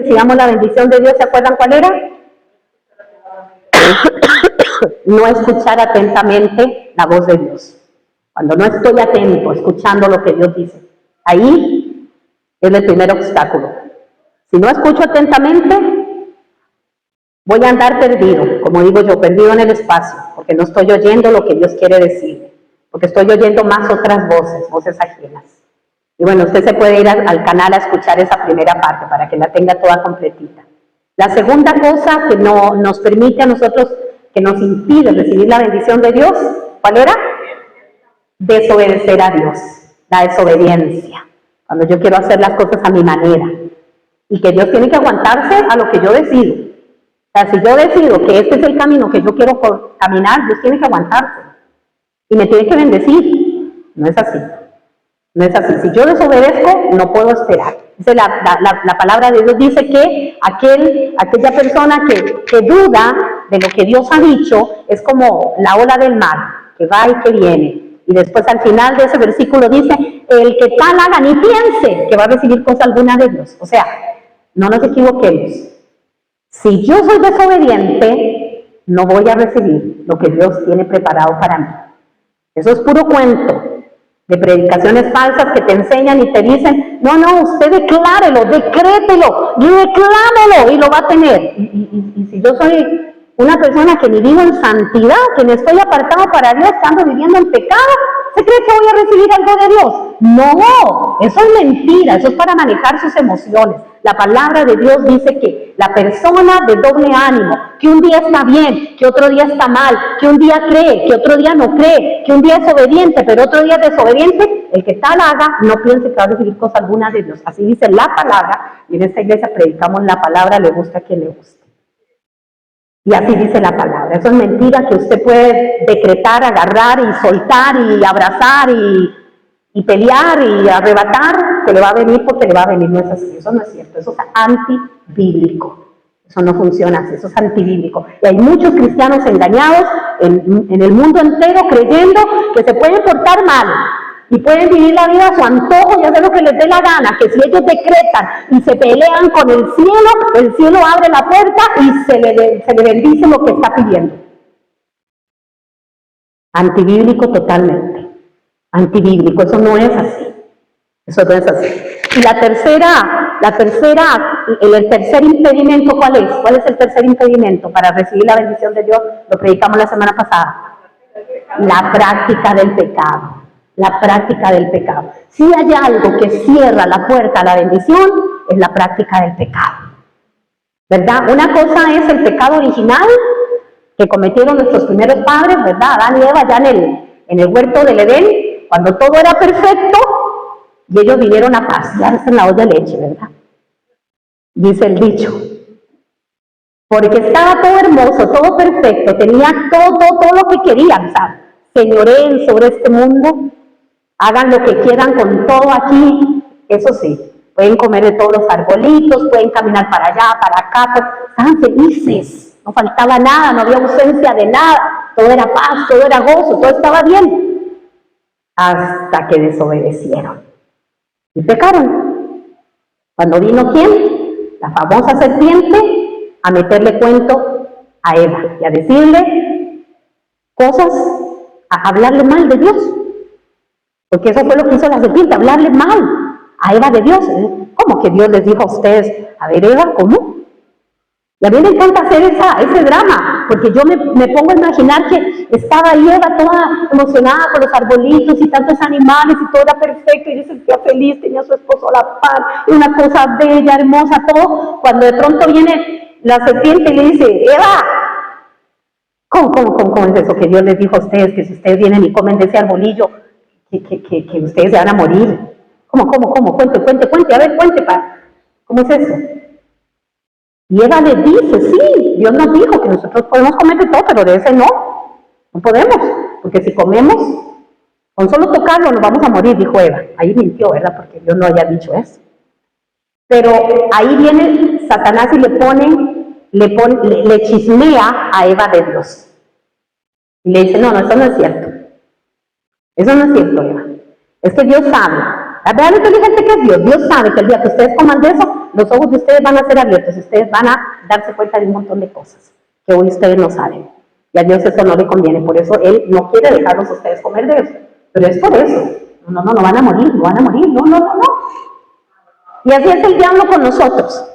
recibamos la bendición de Dios, ¿se acuerdan cuál era? No escuchar atentamente la voz de Dios. Cuando no estoy atento, escuchando lo que Dios dice, ahí es el primer obstáculo. Si no escucho atentamente, voy a andar perdido, como digo yo, perdido en el espacio, porque no estoy oyendo lo que Dios quiere decir, porque estoy oyendo más otras voces ajenas. Y bueno, usted se puede ir al canal a escuchar esa primera parte para que la tenga toda completita. La segunda cosa que no nos permite a nosotros, que nos impide recibir la bendición de Dios, ¿cuál era? Desobedecer a Dios, la desobediencia. Cuando yo quiero hacer las cosas a mi manera. Y que Dios tiene que aguantarse a lo que yo decido. O sea, si yo decido que este es el camino que yo quiero caminar, Dios tiene que aguantarse. Y me tiene que bendecir. No es así. No es así. Si yo desobedezco, no puedo esperar. Dice la palabra de Dios dice que aquella persona que duda de lo que Dios ha dicho es como la ola del mar, que va y que viene. Y después al final de ese versículo dice, el que tal haga ni piense que va a recibir cosa alguna de Dios. O sea, no nos equivoquemos. Si yo soy desobediente, no voy a recibir lo que Dios tiene preparado para mí. Eso es puro cuento de predicaciones falsas que te enseñan y te dicen, no, usted declárelo, decrételo, y reclámelo y lo va a tener. Y si yo soy una persona que ni vivo en santidad, que me estoy apartado para Dios, ando viviendo en pecado, ¿se cree que voy a recibir algo de Dios? No, eso es mentira, eso es para manejar sus emociones. La palabra de Dios dice que la persona de doble ánimo, que un día está bien, que otro día está mal, que un día cree, que otro día no cree, que un día es obediente, pero otro día es desobediente, el que tal haga, no piense que va a recibir cosa alguna de Dios. Así dice la palabra, y en esta iglesia predicamos la palabra, le gusta a quien le guste. Y así dice la palabra. Eso es mentira que usted puede decretar, agarrar y soltar y abrazar y pelear y arrebatar, que le va a venir porque le va a venir. No es así, eso no es cierto, eso es antibíblico. Eso no funciona así, eso es antibíblico. Y hay muchos cristianos engañados en el mundo entero creyendo que se pueden portar mal y pueden vivir la vida a su antojo y hacer lo que les dé la gana, que si ellos decretan y se pelean con el cielo abre la puerta y se le bendice lo que está pidiendo. Antibíblico totalmente. Antibíblico, eso no es así. Eso no es así. Y el tercer impedimento, ¿cuál es? ¿Cuál es el tercer impedimento para recibir la bendición de Dios? Lo predicamos la semana pasada. La práctica del pecado. La práctica del pecado. Si hay algo que cierra la puerta a la bendición, es la práctica del pecado. ¿Verdad? Una cosa es el pecado original que cometieron nuestros primeros padres, ¿verdad? Adán y Eva ya en el huerto del Edén, cuando todo era perfecto, y ellos vinieron a pasearse en la olla de leche, ¿verdad? Dice el dicho. Porque estaba todo hermoso, todo perfecto, tenía todo lo que querían, o sea, señoreen sobre este mundo, hagan lo que quieran con todo aquí, eso sí, pueden comer de todos los arbolitos, pueden caminar para allá, para acá, pues, estaban felices, no faltaba nada, no había ausencia de nada, todo era paz, todo era gozo, todo estaba bien, hasta que desobedecieron y pecaron. Cuando vino ¿quién? La famosa serpiente a meterle cuento a Eva y a decirle cosas, a hablarle mal de Dios. Porque eso fue lo que hizo la serpiente, hablarle mal a Eva de Dios. ¿Cómo que Dios les dijo a ustedes? A ver, Eva, ¿cómo? Y a mí me encanta hacer ese drama, porque yo me pongo a imaginar que estaba ahí Eva toda emocionada con los arbolitos y tantos animales y todo era perfecto, y ella se sentía feliz, tenía a su esposo a la par, y una cosa bella, hermosa, todo, cuando de pronto viene la serpiente y le dice, Eva, ¿cómo es eso que Dios les dijo a ustedes, que si ustedes vienen y comen de ese arbolillo, que ustedes se van a morir? ¿Cómo? Cuente, a ver, cuente, ¿cómo es eso? Y Eva le dice, sí, Dios nos dijo que nosotros podemos comer de todo, pero de ese no podemos, porque si comemos, con solo tocarlo nos vamos a morir, dijo Eva. Ahí mintió, ¿verdad? Porque Dios no haya dicho eso. Pero ahí viene Satanás y le chismea a Eva de Dios. Y le dice, no, eso no es cierto. Eso no es cierto, Eva. Es que Dios sabe Vean lo inteligente que es Dios. Dios sabe que el día que ustedes coman de eso, los ojos de ustedes van a ser abiertos y ustedes van a darse cuenta de un montón de cosas que hoy ustedes no saben. Y a Dios eso no le conviene, por eso Él no quiere dejarlos a ustedes comer de eso. Pero es por eso. No van a morir, no van a morir, no. Y así es el diablo con nosotros.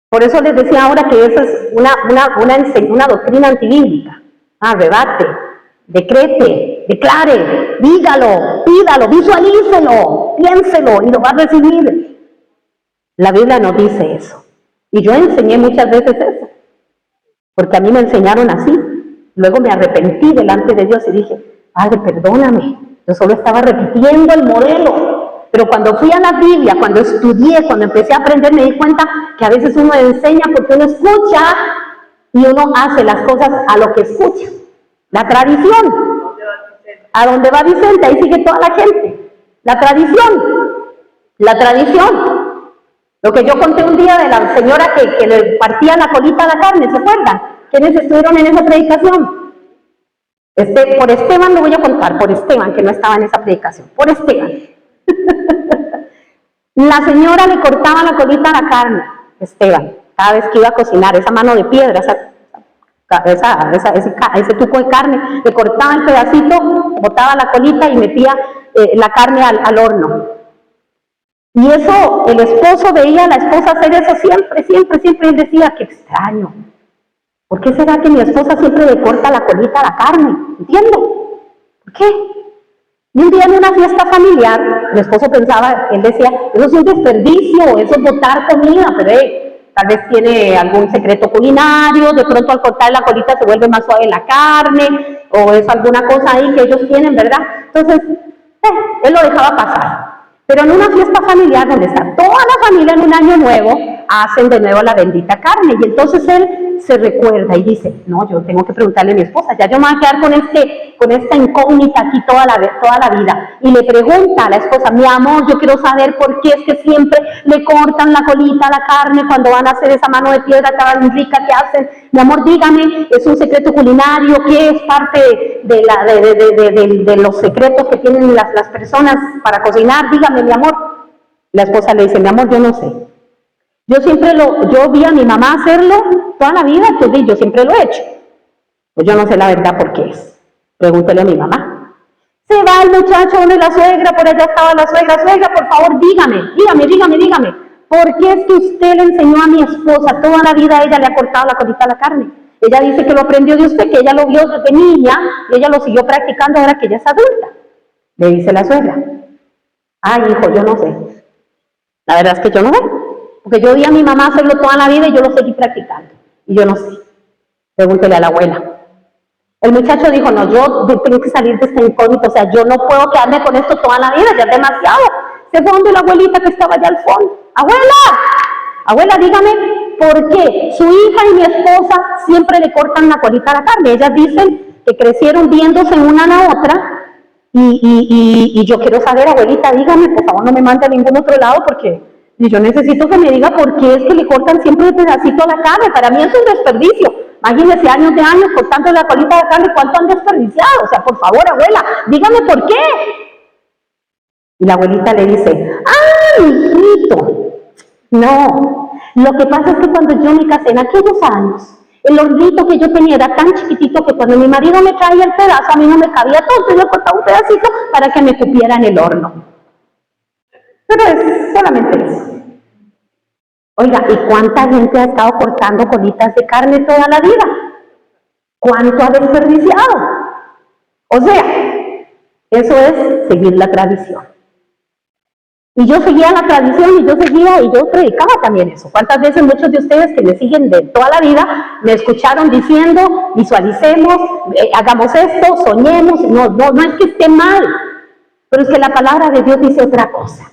Por eso les decía ahora que esa es una doctrina antibíblica. Rebate, decrete, declare, dígalo, pídalo, visualícelo, piénselo y lo va a recibir. La Biblia no dice eso. Y yo enseñé muchas veces eso, porque a mí me enseñaron así. Luego me arrepentí delante de Dios y dije, Padre, perdóname, yo solo estaba repitiendo el modelo. Pero cuando fui a la Biblia, cuando estudié, cuando empecé a aprender, me di cuenta que a veces uno enseña porque uno escucha y uno hace las cosas a lo que escucha. La tradición. ¿A dónde va Vicente? Ahí sigue toda la gente. La tradición. Lo que yo conté un día de la señora que le partía la colita a la carne, ¿se acuerdan? ¿Quiénes estuvieron en esa predicación? Por Esteban lo voy a contar, por Esteban, que no estaba en esa predicación. Por Esteban. La señora le cortaba la colita a la carne, Esteban, cada vez que iba a cocinar, esa mano de piedra, ese tuco de carne, le cortaba el pedacito, botaba la colita y metía la carne al horno. Y eso, el esposo veía a la esposa hacer eso siempre, él decía, qué extraño. ¿Por qué será que mi esposa siempre le corta la colita a la carne? ¿Entiendo? ¿Por qué? Y un día en una fiesta familiar, mi esposo pensaba, él decía, eso es un desperdicio, eso es botar comida, pero tal vez tiene algún secreto culinario, de pronto al cortar la colita se vuelve más suave la carne, o es alguna cosa ahí que ellos tienen, ¿verdad? Entonces, él lo dejaba pasar. Pero en una fiesta familiar donde está toda la familia en un año nuevo, hacen de nuevo la bendita carne, y entonces él se recuerda y dice, no, yo tengo que preguntarle a mi esposa, ya yo me voy a quedar con esta incógnita aquí toda la vida, y le pregunta a la esposa, mi amor, yo quiero saber por qué es que siempre le cortan la colita a la carne cuando van a hacer esa mano de piedra tan rica que hacen, mi amor, dígame, ¿es un secreto culinario? ¿Qué es parte de los secretos que tienen las personas para cocinar? Dígame, mi amor. La esposa le dice, mi amor, yo no sé. Yo vi a mi mamá hacerlo toda la vida, entonces yo siempre lo he hecho. Pues yo no sé la verdad por qué es. Pregúntele a mi mamá. Se va el muchacho donde la suegra, por allá estaba la suegra, por favor, dígame. ¿Por qué es que usted le enseñó a mi esposa toda la vida, a ella le ha cortado la colita a la carne? Ella dice que lo aprendió de usted, que ella lo vio desde niña y ella lo siguió practicando ahora que ella es adulta. Le dice la suegra. Ay, hijo, yo no sé. La verdad es que yo no sé. Porque yo vi a mi mamá hacerlo toda la vida y yo lo seguí practicando. Y yo no sé. Pregúntele a la abuela. El muchacho dijo, no, yo tengo que salir de esta incógnita. O sea, yo no puedo quedarme con esto toda la vida, ya es demasiado. Se fue donde la abuelita que estaba allá al fondo. Abuela, dígame, ¿por qué su hija y mi esposa siempre le cortan la colita a la carne? Ellas dicen que crecieron viéndose una a la otra. Y yo quiero saber, abuelita, dígame, por favor, no me mande a ningún otro lado porque yo necesito que me diga por qué es que le cortan siempre un pedacito a la carne. Para mí es un desperdicio. Imagínense años de años cortando la colita de la carne, ¿cuánto han desperdiciado? O sea, por favor, abuela, dígame por qué. Y la abuelita le dice, ¡ah, hijito! No, lo que pasa es que cuando yo me casé en aquellos años, el hornito que yo tenía era tan chiquitito que cuando mi marido me traía el pedazo, a mí no me cabía todo, yo le cortaba un pedacito para que me cupiera en el horno. Pero es solamente eso. Oiga, ¿y cuánta gente ha estado cortando colitas de carne toda la vida? ¿Cuánto ha desperdiciado? O sea, eso es seguir la tradición. Y yo seguía la tradición y yo predicaba también eso. ¿Cuántas veces muchos de ustedes que me siguen de toda la vida me escucharon diciendo, visualicemos, hagamos esto, soñemos? No es que esté mal, pero es que la palabra de Dios dice otra cosa.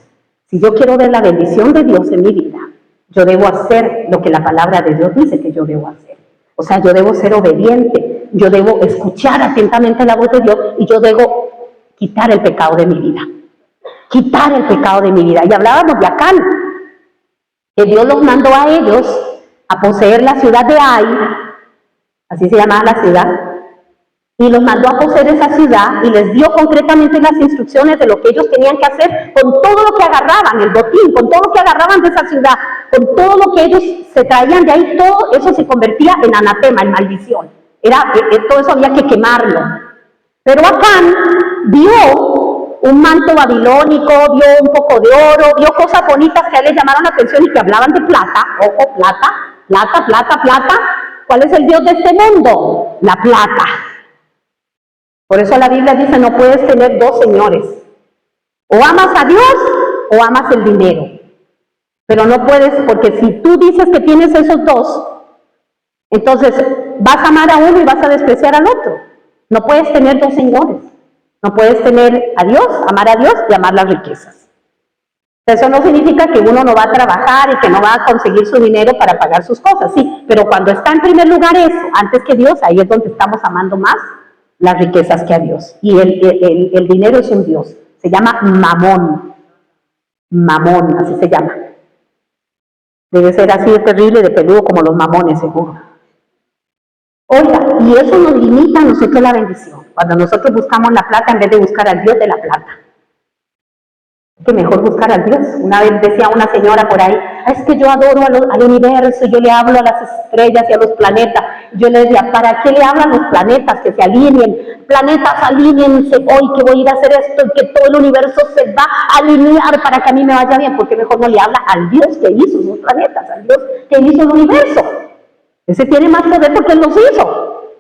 Si yo quiero ver la bendición de Dios en mi vida, yo debo hacer lo que la palabra de Dios dice que yo debo hacer. O sea, yo debo ser obediente, yo debo escuchar atentamente la voz de Dios y yo debo quitar el pecado de mi vida. Quitar el pecado de mi vida. Y hablábamos de Acán, que Dios los mandó a ellos a poseer la ciudad de Ai, así se llamaba la ciudad, y los mandó a poseer esa ciudad y les dio concretamente las instrucciones de lo que ellos tenían que hacer con todo lo que agarraban, el botín, con todo lo que agarraban de esa ciudad, con todo lo que ellos se traían de ahí, todo eso se convertía en anatema, en maldición. Todo eso había que quemarlo. Pero Acán vio un manto babilónico, vio un poco de oro, vio cosas bonitas que a él le llamaron la atención y que hablaban de plata. Ojo, plata, plata, plata, plata. ¿Cuál es el Dios de este mundo? La plata. Por eso la Biblia dice, no puedes tener dos señores. O amas a Dios o amas el dinero. Pero no puedes, porque si tú dices que tienes esos dos, entonces vas a amar a uno y vas a despreciar al otro. No puedes tener dos señores. No puedes tener a Dios, amar a Dios y amar las riquezas. Eso no significa que uno no va a trabajar y que no va a conseguir su dinero para pagar sus cosas, sí. Pero cuando está en primer lugar eso, antes que Dios, ahí es donde estamos amando más las riquezas que a Dios. Y el dinero es un Dios. Se llama Mamón. Mamón, así se llama. Debe ser así de terrible, de peludo como los mamones, seguro. Oiga, y eso nos limita a nosotros la bendición. Cuando nosotros buscamos la plata en vez de buscar al Dios de la plata. Es que mejor buscar al Dios. Una vez decía una señora por ahí, es que yo adoro al universo, yo le hablo a las estrellas y a los planetas. Yo le decía, ¿para qué le hablan los planetas? Que se alineen. Planetas, alíneense hoy que voy a ir a hacer esto y que todo el universo se va a alinear para que a mí me vaya bien. Porque mejor no le habla al Dios que hizo sus planetas, al Dios que hizo el universo. Ese tiene más poder porque Él los hizo.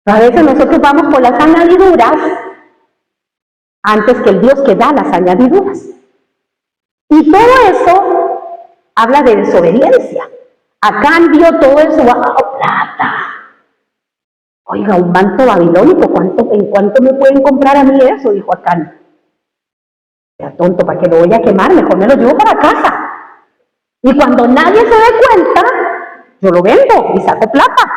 A veces nosotros vamos por las añadiduras antes que el Dios que da las añadiduras. Y todo eso habla de desobediencia. Acán vio todo eso, plata. Oiga, un manto babilónico, ¿en cuánto me pueden comprar a mí eso? Dijo Acán. Era tonto, ¿para qué lo voy a quemar? Mejor me lo llevo para casa. Y cuando nadie se dé cuenta, yo lo vendo y saco plata.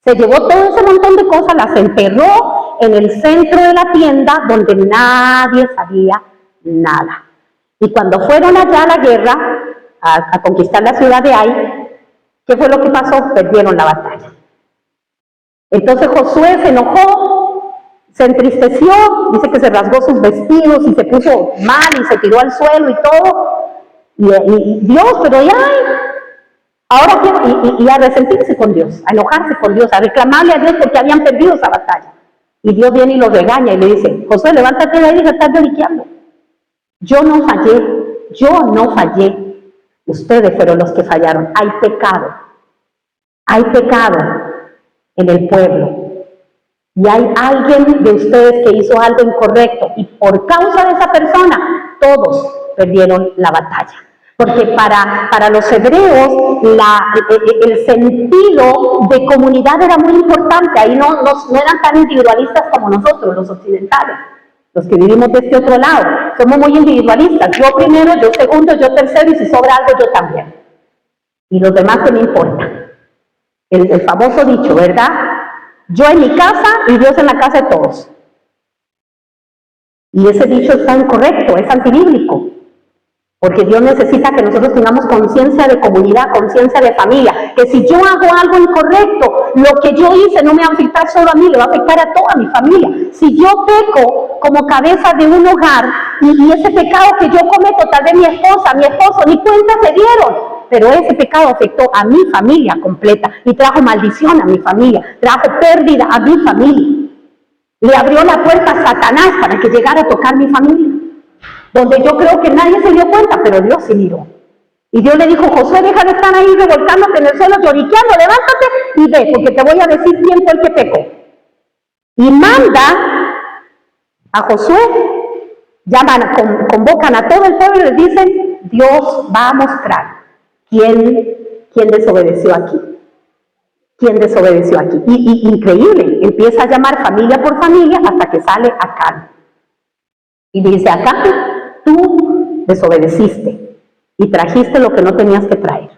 Se llevó todo ese montón de cosas, las enterró en el centro de la tienda donde nadie sabía nada. Y cuando fueron allá a la guerra, a conquistar la ciudad de Ai, ¿qué fue lo que pasó? Perdieron la batalla. Entonces Josué se enojó, se entristeció, dice que se rasgó sus vestidos y se puso mal y se tiró al suelo y todo. Y Dios, pero ya... Ahora y a resentirse con Dios, a enojarse con Dios, a reclamarle a Dios porque habían perdido esa batalla. Y Dios viene y lo regaña y le dice, Josué, levántate de ahí y deja de estar lloriqueando. Yo no fallé. Ustedes fueron los que fallaron. Hay pecado en el pueblo. Y hay alguien de ustedes que hizo algo incorrecto. Y por causa de esa persona, todos perdieron la batalla. Porque para los hebreos el sentido de comunidad era muy importante. Ahí no eran tan individualistas como nosotros, los occidentales, los que vivimos de este otro lado. Somos muy individualistas. Yo primero, yo segundo, yo tercero y si sobra algo yo también. Y los demás que me importan. El famoso dicho, ¿verdad? Yo en mi casa y Dios en la casa de todos. Y ese dicho está incorrecto, es antibíblico. Porque Dios necesita que nosotros tengamos conciencia de comunidad, conciencia de familia. Que si yo hago algo incorrecto, lo que yo hice no me va a afectar solo a mí, le va a afectar a toda mi familia. Si yo peco como cabeza de un hogar y ese pecado que yo cometo, tal vez mi esposo, ni cuenta se dieron. Pero ese pecado afectó a mi familia completa y trajo maldición a mi familia, trajo pérdida a mi familia. Le abrió la puerta a Satanás para que llegara a tocar mi familia. Donde yo creo que nadie se dio cuenta, pero Dios sí miró. Y Dios le dijo, Josué, deja de estar ahí revolcándote en el suelo, lloriqueando, levántate y ve, porque te voy a decir quién fue el que pecó. Y manda a Josué, convocan a todo el pueblo y les dicen, Dios va a mostrar quién desobedeció aquí. ¿Quién desobedeció aquí? Y increíble, empieza a llamar familia por familia hasta que sale Acán. Y dice, Acán, tú desobedeciste y trajiste lo que no tenías que traer.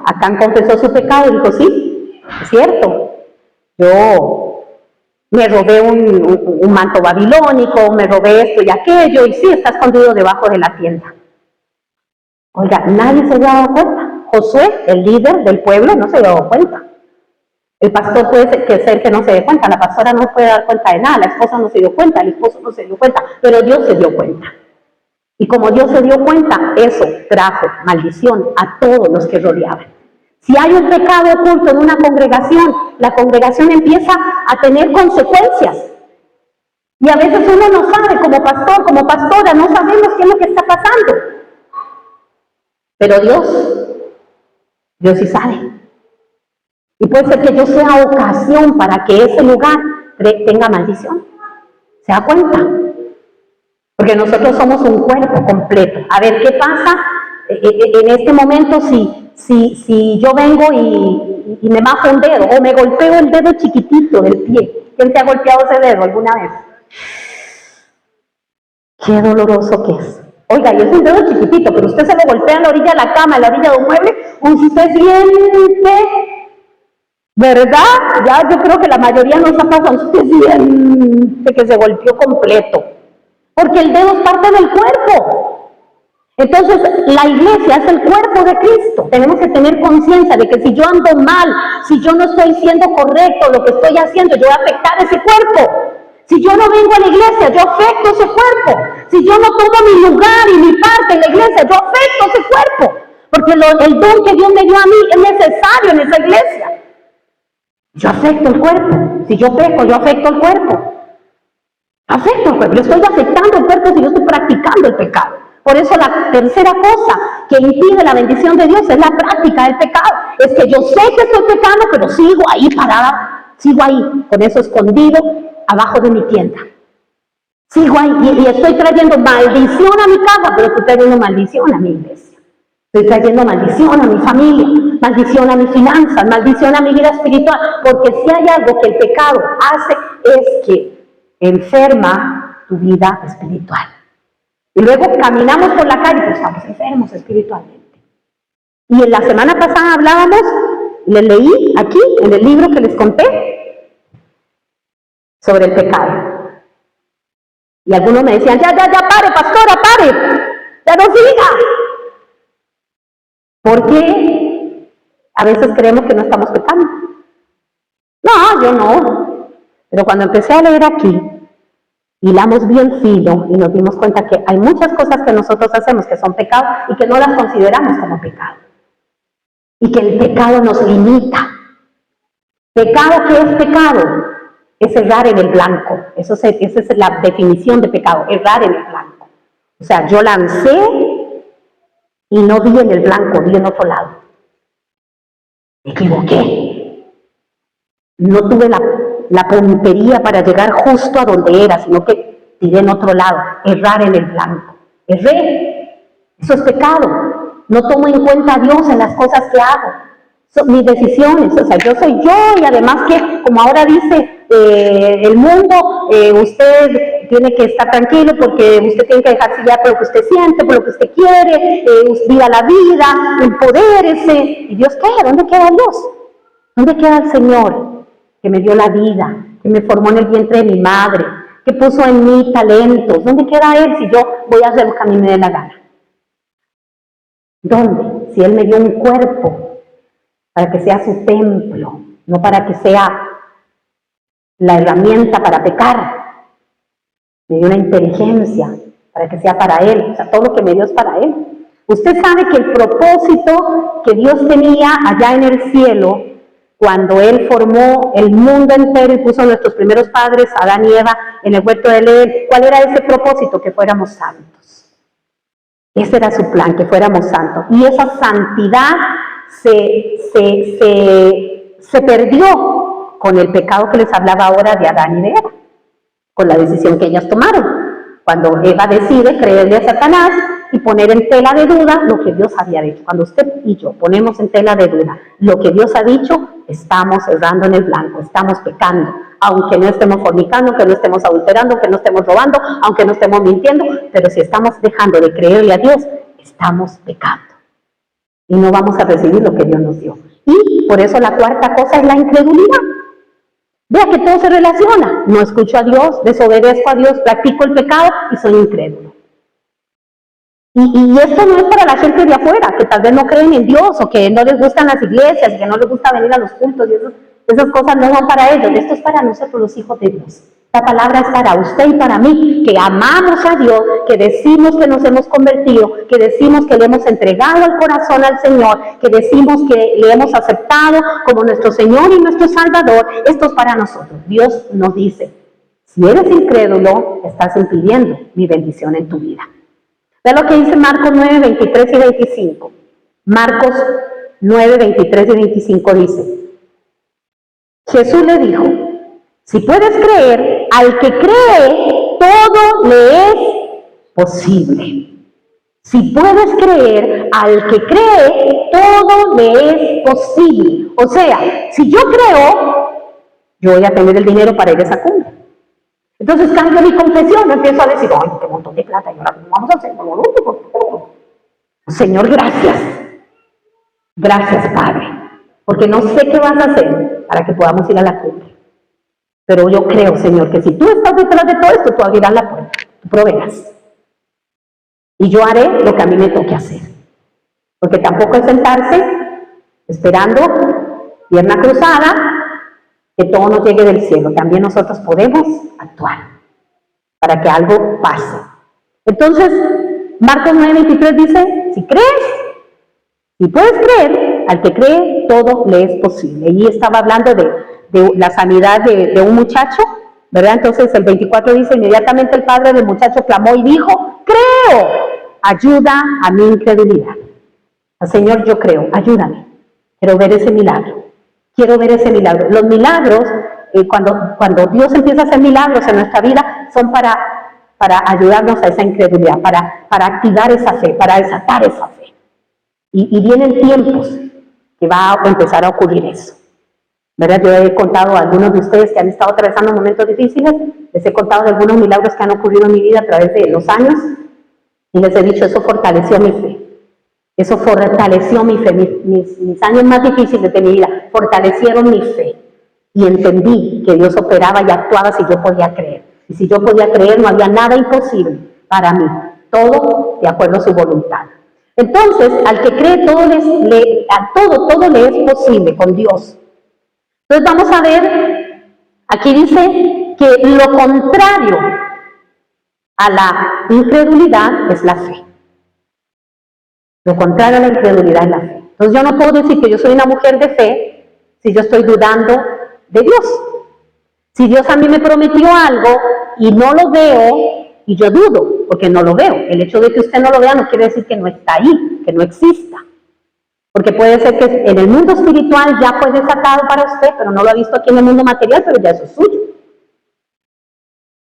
Acán confesó su pecado y dijo, sí, es cierto, yo me robé un manto babilónico, me robé esto y aquello, y sí, está escondido debajo de la tienda. Oiga, nadie se había dado cuenta. Josué, el líder del pueblo, no se había dado cuenta. El pastor puede ser que no se dé cuenta, la pastora no puede dar cuenta de nada, la esposa no se dio cuenta, el esposo no se dio cuenta, pero Dios se dio cuenta. Y como Dios se dio cuenta, eso trajo maldición a todos los que rodeaban. Si hay un pecado oculto en una congregación, la congregación empieza a tener consecuencias. Y a veces uno no sabe, como pastor, como pastora, no sabemos qué es lo que está pasando. Pero Dios sí sabe. Y puede ser que yo sea ocasión para que ese lugar tenga maldición. ¿Se da cuenta? Porque nosotros somos un cuerpo completo. A ver, ¿qué pasa en este momento si yo vengo y me majo un dedo o me golpeo el dedo chiquitito del pie? ¿Quién te ha golpeado ese dedo alguna vez? Qué doloroso que es. Oiga, y es un dedo chiquitito, pero usted se lo golpea en la orilla de la cama, en la orilla de un mueble, usted siente, ¿verdad? Ya yo creo que la mayoría nos ha pasado, usted siente que se golpeó completo, porque el dedo es parte del cuerpo. Entonces, la iglesia es el cuerpo de Cristo. Tenemos que tener conciencia de que si yo ando mal, si yo no estoy siendo correcto lo que estoy haciendo, yo voy a afectar ese cuerpo. Si yo no vengo a la iglesia, yo afecto ese cuerpo. Si yo no tomo mi lugar y mi parte en la iglesia, yo afecto ese cuerpo. Porque el don que Dios me dio a mí es necesario en esa iglesia. Yo afecto el cuerpo. Si yo peco, yo afecto el cuerpo. Afecto el cuerpo. Yo estoy afectando el cuerpo si yo estoy practicando el pecado. Por eso la tercera cosa que impide la bendición de Dios es la práctica del pecado. Es que yo sé que estoy pecando, pero sigo ahí parada. Sigo ahí, con eso escondido, abajo de mi tienda. Sigo ahí y estoy trayendo maldición a mi casa, pero estoy trayendo maldición a mi iglesia. Estoy trayendo maldición a mi familia, maldición a mis finanzas, maldición a mi vida espiritual, porque si hay algo que el pecado hace es que enferma tu vida espiritual. Y luego caminamos por la calle, pues estamos enfermos espiritualmente. Y en la semana pasada hablábamos, les leí aquí en el libro que les conté, sobre el pecado. Y algunos me decían, ya, pare, pastora, pare, ya no siga. Porque a veces creemos que no estamos pecando. No, yo no. Pero cuando empecé a leer aquí, hilamos bien fino y nos dimos cuenta que hay muchas cosas que nosotros hacemos que son pecado y que no las consideramos como pecado. Y que el pecado nos limita. ¿Pecado qué es pecado? Es errar en el blanco. Esa es la definición de pecado, errar en el blanco. O sea, yo lancé y no vi en el blanco, vi en otro lado. Me equivoqué. No tuve la puntería para llegar justo a donde era, sino que tiré en otro lado, errar en el blanco. Erré. Eso es pecado. No tomo en cuenta a Dios en las cosas que hago. Son mis decisiones, o sea, yo soy yo y además que, como ahora dice el mundo, usted tiene que estar tranquilo porque usted tiene que dejarse guiar por lo que usted siente, por lo que usted quiere, viva la vida, empodérese. ¿Y Dios qué? ¿Dónde queda Dios? ¿Dónde queda el Señor que me dio la vida, que me formó en el vientre de mi madre, que puso en mí talentos? ¿Dónde queda Él si yo voy a hacer lo que a mí me dé la gana? ¿Dónde? Si Él me dio un cuerpo para que sea su templo, no para que sea la herramienta para pecar. Me dio una inteligencia para que sea para Él, o sea, todo lo que me dio es para Él. Usted sabe que el propósito que Dios tenía allá en el cielo, cuando Él formó el mundo entero y puso a nuestros primeros padres, Adán y Eva, en el huerto del Edén, ¿cuál era ese propósito? Que fuéramos santos. Ese era su plan, que fuéramos santos. Y esa santidad se perdió con el pecado que les hablaba ahora de Adán y de Eva, con la decisión que ellas tomaron. Cuando Eva decide creerle a Satanás y poner en tela de duda lo que Dios había dicho. Cuando usted y yo ponemos en tela de duda lo que Dios ha dicho, estamos errando en el blanco, estamos pecando, aunque no estemos fornicando, aunque no estemos adulterando, aunque no estemos robando, aunque no estemos mintiendo, pero si estamos dejando de creerle a Dios, estamos pecando. Y no vamos a recibir lo que Dios nos dio. Y por eso la cuarta cosa es la incredulidad. Vea que todo se relaciona. No escucho a Dios, desobedezco a Dios, practico el pecado y soy incrédulo. Y esto no es para la gente de afuera, que tal vez no creen en Dios o que no les gustan las iglesias, que no les gusta venir a los cultos. Y Esas cosas no son para ellos, esto es para nosotros los hijos de Dios. La palabra es para usted y para mí, que amamos a Dios, que decimos que nos hemos convertido, que decimos que le hemos entregado el corazón al Señor, que decimos que le hemos aceptado como nuestro Señor y nuestro Salvador. Esto es para nosotros. Dios nos dice, si eres incrédulo, estás impidiendo mi bendición en tu vida. Ve lo que dice Marcos 9, 23 y 25. Marcos 9, 23 y 25 dice, Jesús le dijo, si puedes creer, al que cree, todo le es posible. Si puedes creer, al que cree, todo le es posible. O sea, si yo creo, yo voy a tener el dinero para ir a esa cumbre. Entonces cambio mi confesión, empiezo a decir, ¡ay, qué montón de plata! Y ahora, ¿cómo vamos a hacer? Señor, gracias. Gracias, Padre. Porque no sé qué vas a hacer para que podamos ir a la cumbre. Pero yo creo, Señor, que si tú estás detrás de todo esto, tú abrirás la puerta, tú proveerás. Y yo haré lo que a mí me toque hacer. Porque tampoco es sentarse esperando, pierna cruzada, que todo nos llegue del cielo. También nosotros podemos actuar para que algo pase. Entonces, Marcos 9:23 dice, si crees, si puedes creer, al que cree, todo le es posible. Y estaba hablando de la sanidad de un muchacho, ¿verdad? Entonces el 24 dice, inmediatamente el padre del muchacho clamó y dijo, creo, ayuda a mi incredulidad. Señor, yo creo, ayúdame, quiero ver ese milagro, quiero ver ese milagro. Los milagros, cuando Dios empieza a hacer milagros en nuestra vida, son para ayudarnos a esa incredulidad, para activar esa fe, para desatar esa fe. Y vienen tiempos que va a empezar a ocurrir eso. ¿Verdad? Yo he contado a algunos de ustedes que han estado atravesando momentos difíciles, les he contado de algunos milagros que han ocurrido en mi vida a través de los años, y les he dicho, eso fortaleció mi fe. Eso fortaleció mi fe. Mis años más difíciles de mi vida fortalecieron mi fe. Y entendí que Dios operaba y actuaba si yo podía creer. Y si yo podía creer, no había nada imposible para mí. Todo de acuerdo a su voluntad. Entonces, al que cree, todo le es posible con Dios. Entonces vamos a ver, aquí dice que lo contrario a la incredulidad es la fe. Lo contrario a la incredulidad es la fe. Entonces yo no puedo decir que yo soy una mujer de fe si yo estoy dudando de Dios. Si Dios a mí me prometió algo y no lo veo y yo dudo porque no lo veo. El hecho de que usted no lo vea no quiere decir que no está ahí, que no exista. Porque puede ser que en el mundo espiritual ya fue desatado para usted, pero no lo ha visto aquí en el mundo material, pero ya eso es suyo.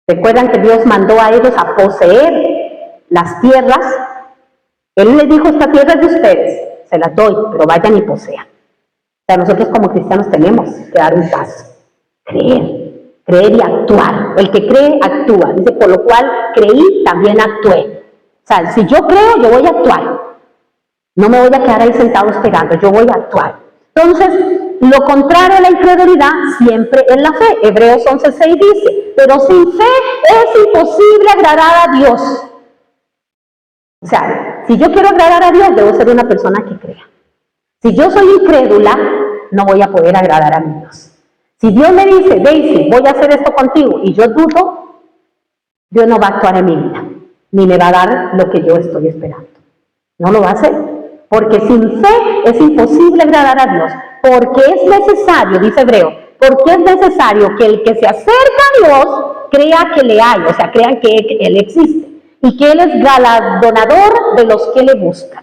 Recuerdan que Dios mandó a ellos a poseer las tierras. Él les dijo, esta tierra es de ustedes, se las doy, pero vayan y posean. O sea, nosotros como cristianos tenemos que dar un paso. Creer y actuar. El que cree, actúa. Dice, por lo cual creí, también actué. O sea, si yo creo, yo voy a actuar. No me voy a quedar ahí sentado esperando, yo voy a actuar. Entonces, lo contrario a la incredulidad siempre es la fe. Hebreos 11:6 dice, pero sin fe es imposible agradar a Dios. O sea, si yo quiero agradar a Dios, debo ser una persona que crea. Si yo soy incrédula, no voy a poder agradar a mi Dios. Si Dios me dice, Daisy, voy a hacer esto contigo, y yo dudo, Dios no va a actuar en mi vida, ni me va a dar lo que yo estoy esperando. No lo va a hacer. Porque sin fe es imposible agradar a Dios, porque es necesario, dice Hebreo, porque es necesario que el que se acerca a Dios crea que le hay, o sea, crean que Él existe, y que Él es galardonador de los que le buscan.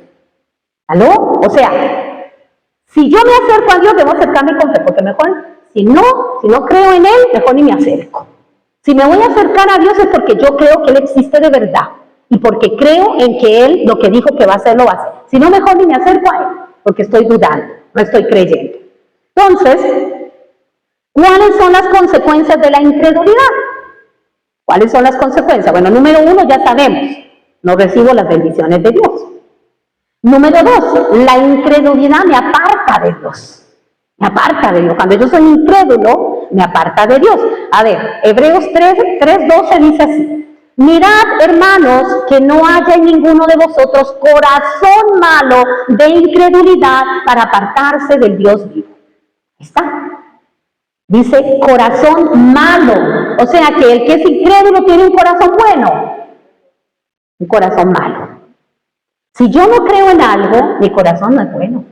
¿Aló? O sea, si yo me acerco a Dios, debo acercarme con fe, porque mejor, si no creo en Él, mejor ni me acerco. Si me voy a acercar a Dios es porque yo creo que Él existe de verdad. Y porque creo en que Él lo que dijo que va a hacer, lo va a hacer. Si no, mejor ni me acerco a Él, porque estoy dudando, no estoy creyendo. Entonces, ¿cuáles son las consecuencias de la incredulidad? ¿Cuáles son las consecuencias? Bueno, número 1, ya sabemos, no recibo las bendiciones de Dios. Número 2, la incredulidad me aparta de Dios. Me aparta de Dios. Cuando yo soy incrédulo, me aparta de Dios. A ver, Hebreos 3:12 dice así. Mirad, hermanos, que no haya en ninguno de vosotros corazón malo de incredulidad para apartarse del Dios vivo. Ahí está. Dice corazón malo. O sea que el que es incrédulo tiene un corazón bueno. Un corazón malo. Si yo no creo en algo, mi corazón no es bueno.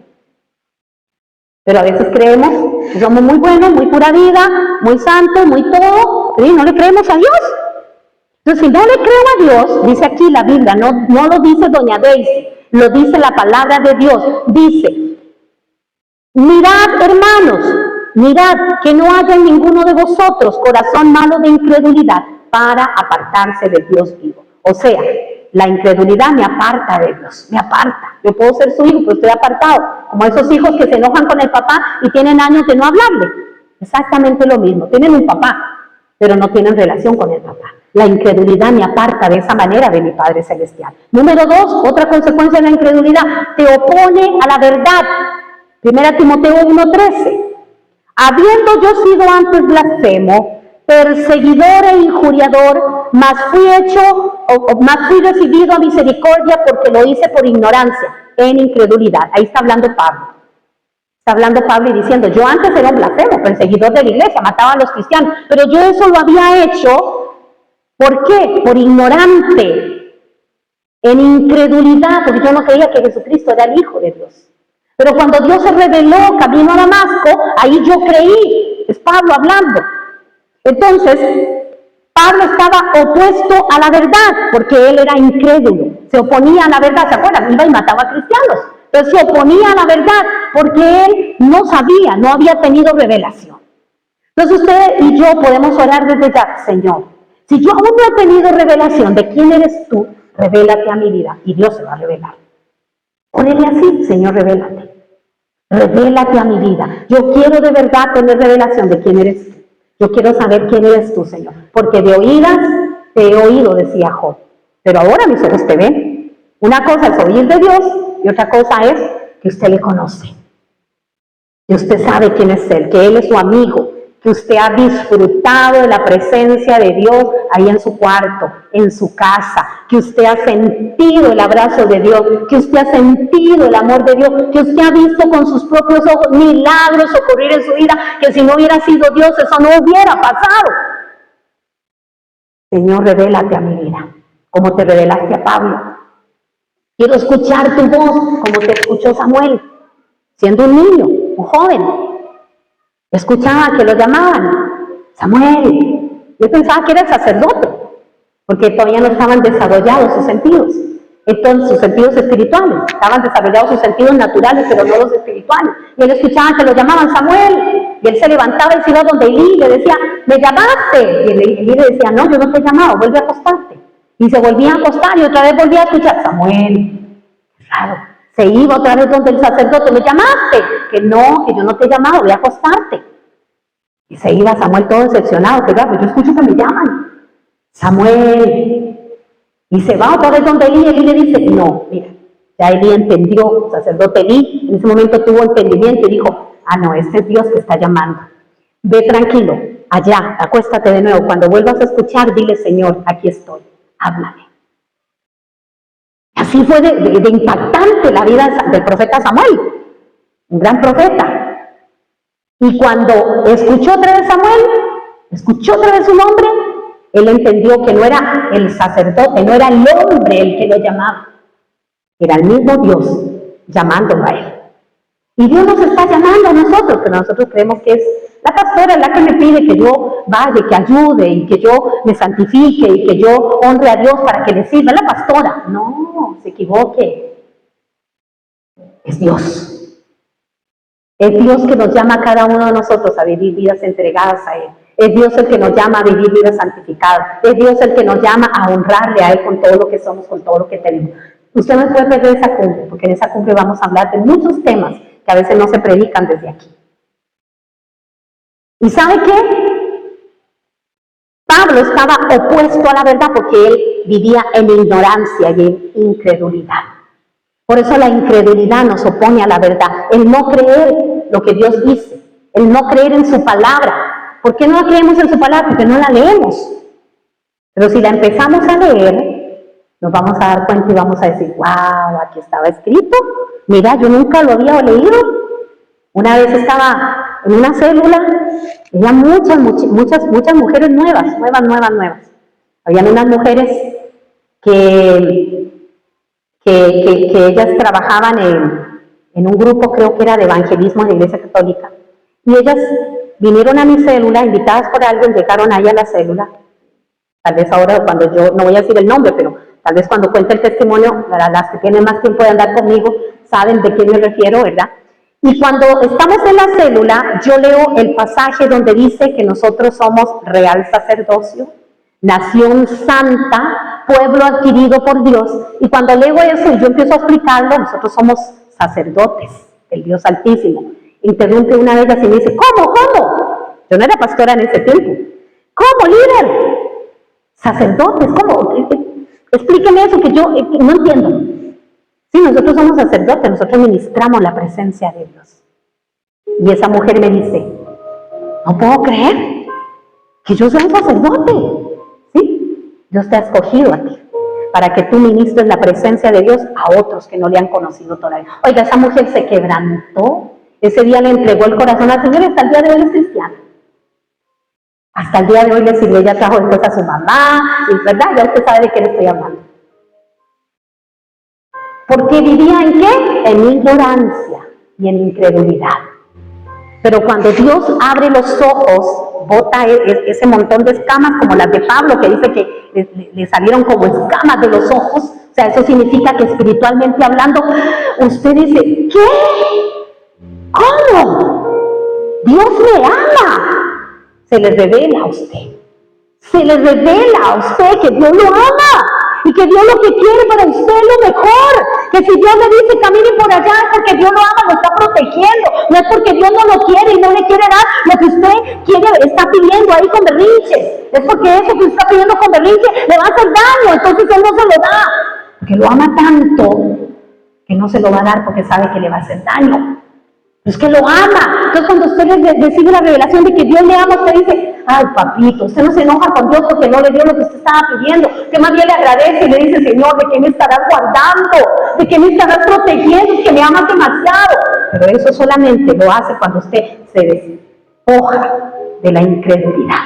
Pero a veces creemos que somos muy buenos, muy pura vida, muy santos, muy todo, y no le creemos a Dios. Entonces, si no le creo a Dios, dice aquí la Biblia, no lo dice doña Daisy, lo dice la palabra de Dios. Dice, mirad, hermanos, mirad que no haya en ninguno de vosotros corazón malo de incredulidad para apartarse de Dios vivo. O sea, la incredulidad me aparta de Dios, me aparta. Yo puedo ser su hijo, pero estoy apartado. Como esos hijos que se enojan con el papá y tienen años de no hablarle. Exactamente lo mismo. Tienen un papá, pero no tienen relación con el papá. La incredulidad me aparta de esa manera de mi Padre Celestial. Número 2, otra consecuencia de la incredulidad, te opone a la verdad. 1 Timoteo 1:13. Habiendo yo sido antes blasfemo, perseguidor e injuriador, mas fui recibido a misericordia porque lo hice por ignorancia, en incredulidad. Ahí está hablando Pablo. Está hablando Pablo y diciendo, yo antes era un blasfemo, perseguidor de la iglesia, mataba a los cristianos, pero yo eso lo había hecho, ¿por qué? Por ignorante, en incredulidad, porque yo no creía que Jesucristo era el Hijo de Dios. Pero cuando Dios se reveló camino a Damasco, ahí yo creí, es Pablo hablando. Entonces, Pablo estaba opuesto a la verdad, porque él era incrédulo, se oponía a la verdad, ¿se acuerdan? Iba y mataba a cristianos, entonces se oponía a la verdad, porque él no sabía, no había tenido revelación. Entonces usted y yo podemos orar desde ya, Señor, si yo aún no he tenido revelación de quién eres tú, revélate a mi vida, y Dios se va a revelar. Órale así, Señor, revélate. Revélate a mi vida. Yo quiero de verdad tener revelación de quién eres tú. Yo quiero saber quién eres tú, Señor. Porque de oídas te he oído, decía Job. Pero ahora mis ojos te ven. Una cosa es oír de Dios y otra cosa es que usted le conoce. Que usted sabe quién es Él, que Él es su amigo, que usted ha disfrutado de la presencia de Dios ahí en su cuarto, en su casa, que usted ha sentido el abrazo de Dios, que usted ha sentido el amor de Dios, que usted ha visto con sus propios ojos milagros ocurrir en su vida, que si no hubiera sido Dios eso no hubiera pasado. Señor, revélate a mi vida, como te revelaste a Pablo. Quiero escuchar tu voz, como te escuchó Samuel, siendo un niño, un joven. Escuchaba que lo llamaban Samuel. Yo pensaba que era el sacerdote, porque todavía no estaban desarrollados sus sentidos. Entonces, sus sentidos espirituales, estaban desarrollados sus sentidos naturales, pero no los espirituales. Y él escuchaba que lo llamaban Samuel, y él se levantaba y se iba donde Elí, y le decía, ¿me llamaste? Y Elí le decía, no, yo no te he llamado, vuelve a acostarte. Y se volvía a acostar, y otra vez volvía a escuchar, Samuel. Claro, se iba otra vez donde el sacerdote, ¿me llamaste? Que no, que yo no te he llamado, voy a acostarte. Y se iba Samuel todo decepcionado, que pues yo escucho que me llaman. Samuel. Y se va otra vez donde Elí, y Elí le dice, no, mira, ya Elí entendió, el sacerdote Elí, en ese momento tuvo entendimiento y dijo, no, este es Dios que está llamando. Ve tranquilo, allá, acuéstate de nuevo. Cuando vuelvas a escuchar, dile, Señor, aquí estoy, háblame. Así fue de impactante la vida del profeta Samuel, un gran profeta. Y cuando escuchó otra vez Samuel, escuchó otra vez su nombre, él entendió que no era el sacerdote, no era el hombre el que lo llamaba, era el mismo Dios llamándolo a él. Y Dios nos está llamando a nosotros, pero nosotros creemos que es la pastora la que me pide que yo vaya, que ayude y que yo me santifique y que yo honre a Dios para que le sirva. Es la pastora. No, se equivoque. Es Dios. Es Dios que nos llama a cada uno de nosotros a vivir vidas entregadas a Él. Es Dios el que nos llama a vivir vidas santificadas. Es Dios el que nos llama a honrarle a Él con todo lo que somos, con todo lo que tenemos. Usted no puede perder esa cumbre, porque en esa cumbre vamos a hablar de muchos temas que a veces no se predican desde aquí. ¿Y sabe qué? Pablo estaba opuesto a la verdad porque él vivía en ignorancia y en incredulidad. Por eso la incredulidad nos opone a la verdad. El no creer lo que Dios dice, el no creer en su palabra. ¿Por qué no la creemos en su palabra? Porque no la leemos. Pero si la empezamos a leer, nos vamos a dar cuenta y vamos a decir, wow, aquí estaba escrito. Mira, yo nunca lo había leído. Una vez estaba en una célula, había muchas mujeres nuevas. Habían unas mujeres que ellas trabajaban en un grupo, creo que era de evangelismo en la Iglesia Católica, y ellas vinieron a mi célula, invitadas por alguien, llegaron ahí a la célula. Tal vez ahora, cuando yo, no voy a decir el nombre, pero tal vez cuando cuente el testimonio, las que tienen más tiempo de andar conmigo, saben de quién me refiero, ¿verdad? Y cuando estamos en la célula, yo leo el pasaje donde dice que nosotros somos real sacerdocio, nación santa, pueblo adquirido por Dios. Y cuando leo eso y yo empiezo a explicarlo, nosotros somos sacerdotes del Dios Altísimo. Interrumpe una de ellas y me dice, ¿cómo? Yo no era pastora en ese tiempo. ¿Cómo, líder? Sacerdotes, ¿cómo? Explíqueme eso que yo no entiendo. Sí, nosotros somos sacerdotes, nosotros ministramos la presencia de Dios. Y esa mujer me dice, no puedo creer que yo soy un sacerdote. Sí, Dios te ha escogido a ti para que tú ministres la presencia de Dios a otros que no le han conocido todavía. Oiga, esa mujer se quebrantó. Ese día le entregó el corazón al Señor y hasta el día de hoy es cristiana. Hasta el día de hoy le sirve, ella trajo después a su mamá, y es verdad, ya usted sabe de qué le estoy hablando. Porque vivía ¿en qué? En ignorancia y en incredulidad. Pero cuando Dios abre los ojos, bota ese montón de escamas, como las de Pablo, que dice que le salieron como escamas de los ojos. O sea, eso significa que espiritualmente hablando, usted dice, ¿qué? ¿Cómo? Dios me ama. Se le revela a usted. Se le revela a usted que Dios lo ama y que Dios lo que quiere para usted es lo mejor. Que si Dios le dice camine por allá es porque Dios lo ama, lo está protegiendo. No es porque Dios no lo quiere y no le quiere dar lo que usted quiere, está pidiendo ahí con berrinches. Es porque eso que usted está pidiendo con berrinches le va a hacer daño, entonces Él no se lo da. Porque lo ama tanto que no se lo va a dar porque sabe que le va a hacer daño. Es que lo ama. Entonces cuando usted recibe la revelación de que Dios le ama, usted dice, ay papito, usted no se enoja con Dios porque no le dio lo que usted estaba pidiendo. Usted más bien le agradece y le dice, Señor, ¿de qué me estarás guardando? ¿De qué me estarás protegiendo? Es que me amas demasiado. Pero eso solamente lo hace cuando usted se despoja de la incredulidad.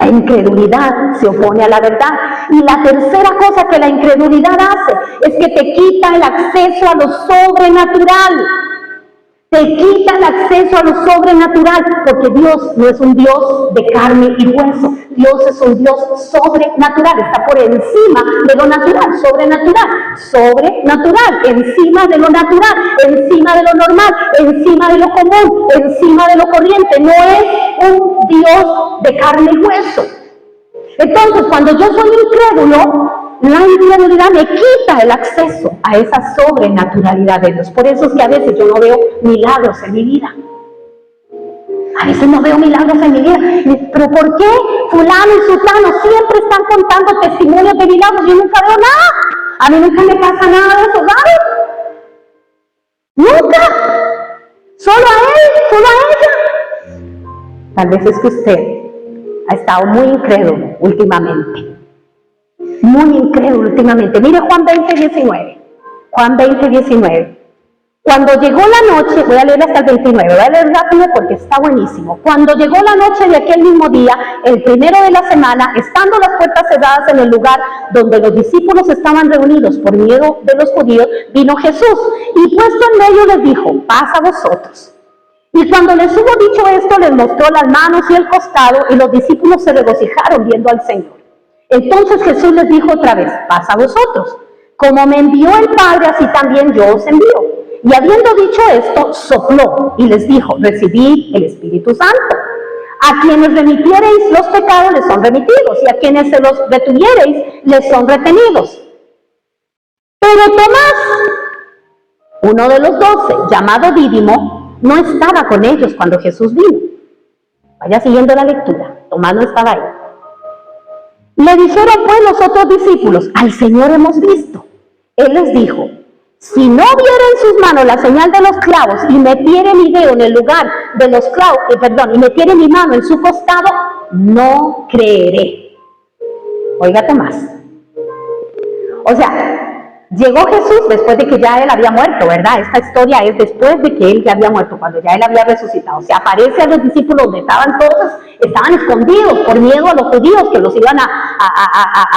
La incredulidad se opone a la verdad. Y la tercera cosa que la incredulidad hace es que te quita el acceso a lo sobrenatural. Te quita el acceso a lo sobrenatural, porque Dios no es un Dios de carne y hueso. Dios es un Dios sobrenatural, está por encima de lo natural, sobrenatural, encima de lo natural, encima de lo normal, encima de lo común, encima de lo corriente. No es un Dios de carne y hueso. Entonces, cuando yo soy incrédulo, la incredulidad me quita el acceso a esa sobrenaturalidad de Dios. Por eso es que a veces yo no veo milagros en mi vida. A veces no veo milagros en mi vida. ¿Pero por qué fulano y sultano siempre están contando testimonios de milagros? Yo nunca veo nada. A mí nunca me pasa nada de eso, ¿sabes? Nunca. Solo a él, solo a ella. Tal vez es que usted ha estado muy incrédulo últimamente. Muy incrédulo últimamente. Mire Juan 20:19. Juan 20:19. Cuando llegó la noche, voy a leer hasta el 29, voy a leer rápido porque está buenísimo. Cuando llegó la noche de aquel mismo día, el primero de la semana, estando las puertas cerradas en el lugar donde los discípulos estaban reunidos por miedo de los judíos, vino Jesús y puesto en medio les dijo, paz a vosotros. Y cuando les hubo dicho esto, les mostró las manos y el costado y los discípulos se regocijaron viendo al Señor. Entonces Jesús les dijo otra vez, paz a vosotros. Como me envió el Padre, así también yo os envío. Y habiendo dicho esto, sopló y les dijo, recibid el Espíritu Santo. A quienes remitiereis los pecados les son remitidos, y a quienes se los retuviereis les son retenidos. Pero Tomás, uno de los 12, llamado Dídimo, no estaba con ellos cuando Jesús vino. Vaya siguiendo la lectura, Tomás no estaba ahí. Le dijeron pues los otros discípulos, al Señor hemos visto. Él les dijo, si no viera en sus manos la señal de los clavos y metiere mi dedo en el lugar de los clavos, y metiere mi mano en su costado, no creeré. Oiga Tomás. O sea, Llegó Jesús después de que ya él había muerto, ¿verdad? Esta historia es después de que él ya había muerto, cuando ya él había resucitado. Se aparece a los discípulos donde estaban todos, estaban escondidos por miedo a los judíos que los iban a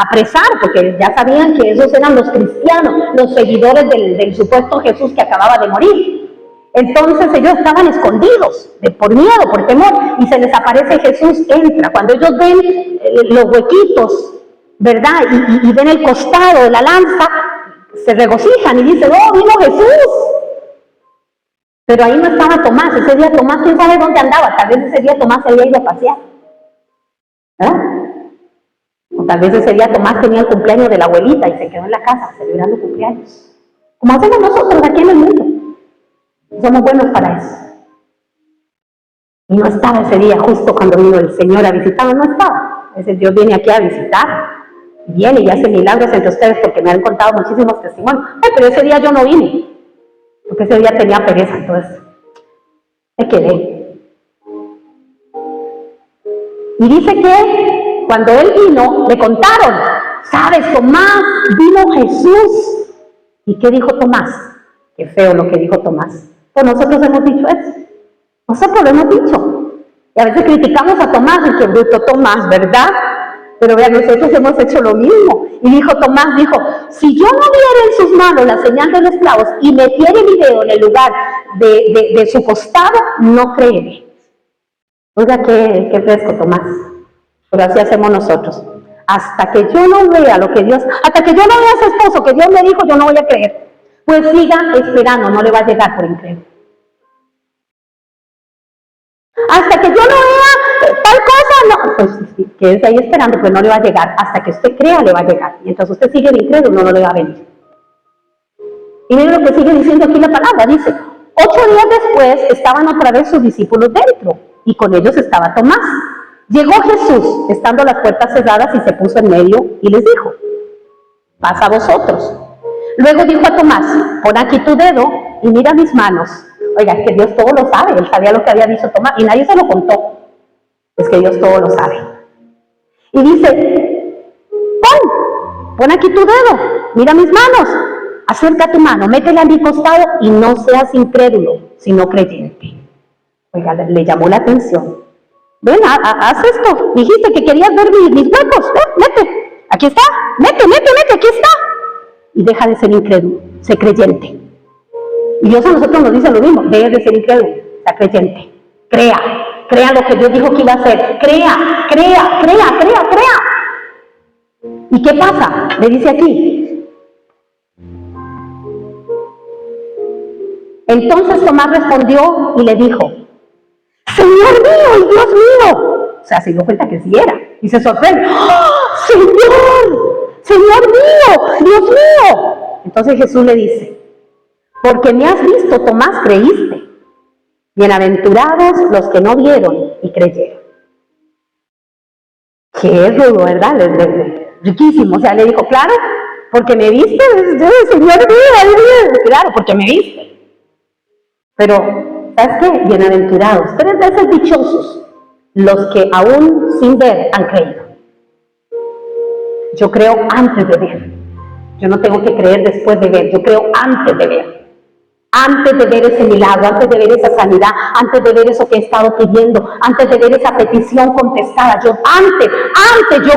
apresar, porque ya sabían que esos eran los cristianos, los seguidores del supuesto Jesús que acababa de morir. Entonces ellos estaban escondidos por miedo, por temor, y se les aparece Jesús, entra. Cuando ellos ven los huequitos, ¿verdad? Y ven el costado de la lanza, se regocijan y dicen, ¡oh, vino Jesús! Pero ahí no estaba Tomás. Ese día Tomás, ¿quién sabe dónde andaba? Tal vez ese día Tomás se había ido a pasear, ¿verdad? O tal vez ese día Tomás tenía el cumpleaños de la abuelita y se quedó en la casa celebrando cumpleaños. Como hacemos nosotros aquí en el mundo. Somos buenos para eso. Y no estaba ese día justo cuando vino el Señor a visitarnos, no estaba. Ese Dios viene aquí a visitar. Viene y hace milagros entre ustedes porque me han contado muchísimos testimonios. Pero ese día yo no vine, porque ese día tenía pereza, entonces me quedé. Y dice que cuando él vino, le contaron, ¿sabes, Tomás? Vino Jesús. ¿Y qué dijo Tomás? Qué feo lo que dijo Tomás. Pues nosotros hemos dicho eso. Nosotros lo hemos dicho. Y a veces criticamos a Tomás, y qué bruto Tomás, ¿verdad? Pero vean, nosotros hemos hecho lo mismo. Y dijo Tomás, si yo no viera en sus manos la señal de los clavos y metiera mi dedo en el lugar de su costado, no creeré. Oiga, qué fresco Tomás. Pero así hacemos nosotros. Hasta que yo no vea lo que Dios, hasta que yo no vea a su esposo que Dios me dijo, yo no voy a creer. Pues siga esperando, no le va a llegar por incrédulo. Hasta que yo no vea tal cosa, no, pues quédese ahí esperando, pues no le va a llegar. Hasta que usted crea, le va a llegar. Mientras usted sigue de incrédulo, no le va a venir. Y miren lo que sigue diciendo aquí la palabra, dice, 8 días después estaban otra vez sus discípulos dentro, y con ellos estaba Tomás. Llegó Jesús, estando las puertas cerradas, y se puso en medio, y les dijo, pasa a vosotros. Luego dijo a Tomás, pon aquí tu dedo, y mira mis manos. Oiga, es que Dios todo lo sabe, él sabía lo que había dicho Tomás, y nadie se lo contó. Es que Dios todo lo sabe. Y dice, pon aquí tu dedo, mira mis manos, acerca tu mano, métela en mi costado y no seas incrédulo, sino creyente. Oiga, le llamó la atención. Ven, haz esto, dijiste que querías ver mis huecos, mete, aquí está, mete, aquí está. Y deja de ser incrédulo, sé creyente. Y Dios a nosotros nos dice lo mismo, dejes de ser incrédulo, sea creyente, crea lo que Dios dijo que iba a hacer, crea. ¿Y qué pasa? Le dice aquí. Entonces Tomás respondió y le dijo, Señor mío y Dios mío. O sea, se dio cuenta que sí era, y se sorprende, ¡oh, Señor mío, Dios mío! Entonces Jesús le dice, porque me has visto, Tomás, creíste. Bienaventurados los que no vieron y creyeron. Que es rudo, ¿verdad? Riquísimo. O sea, le dijo, claro, porque me viste, Señor mío, claro, porque me viste. Pero, ¿sabes qué? Bienaventurados, 3 veces dichosos, los que aún sin ver han creído. Yo creo antes de ver. Yo no tengo que creer después de ver, yo creo antes de ver. Antes de ver ese milagro, antes de ver esa sanidad, antes de ver eso que he estado pidiendo, antes de ver esa petición contestada, antes yo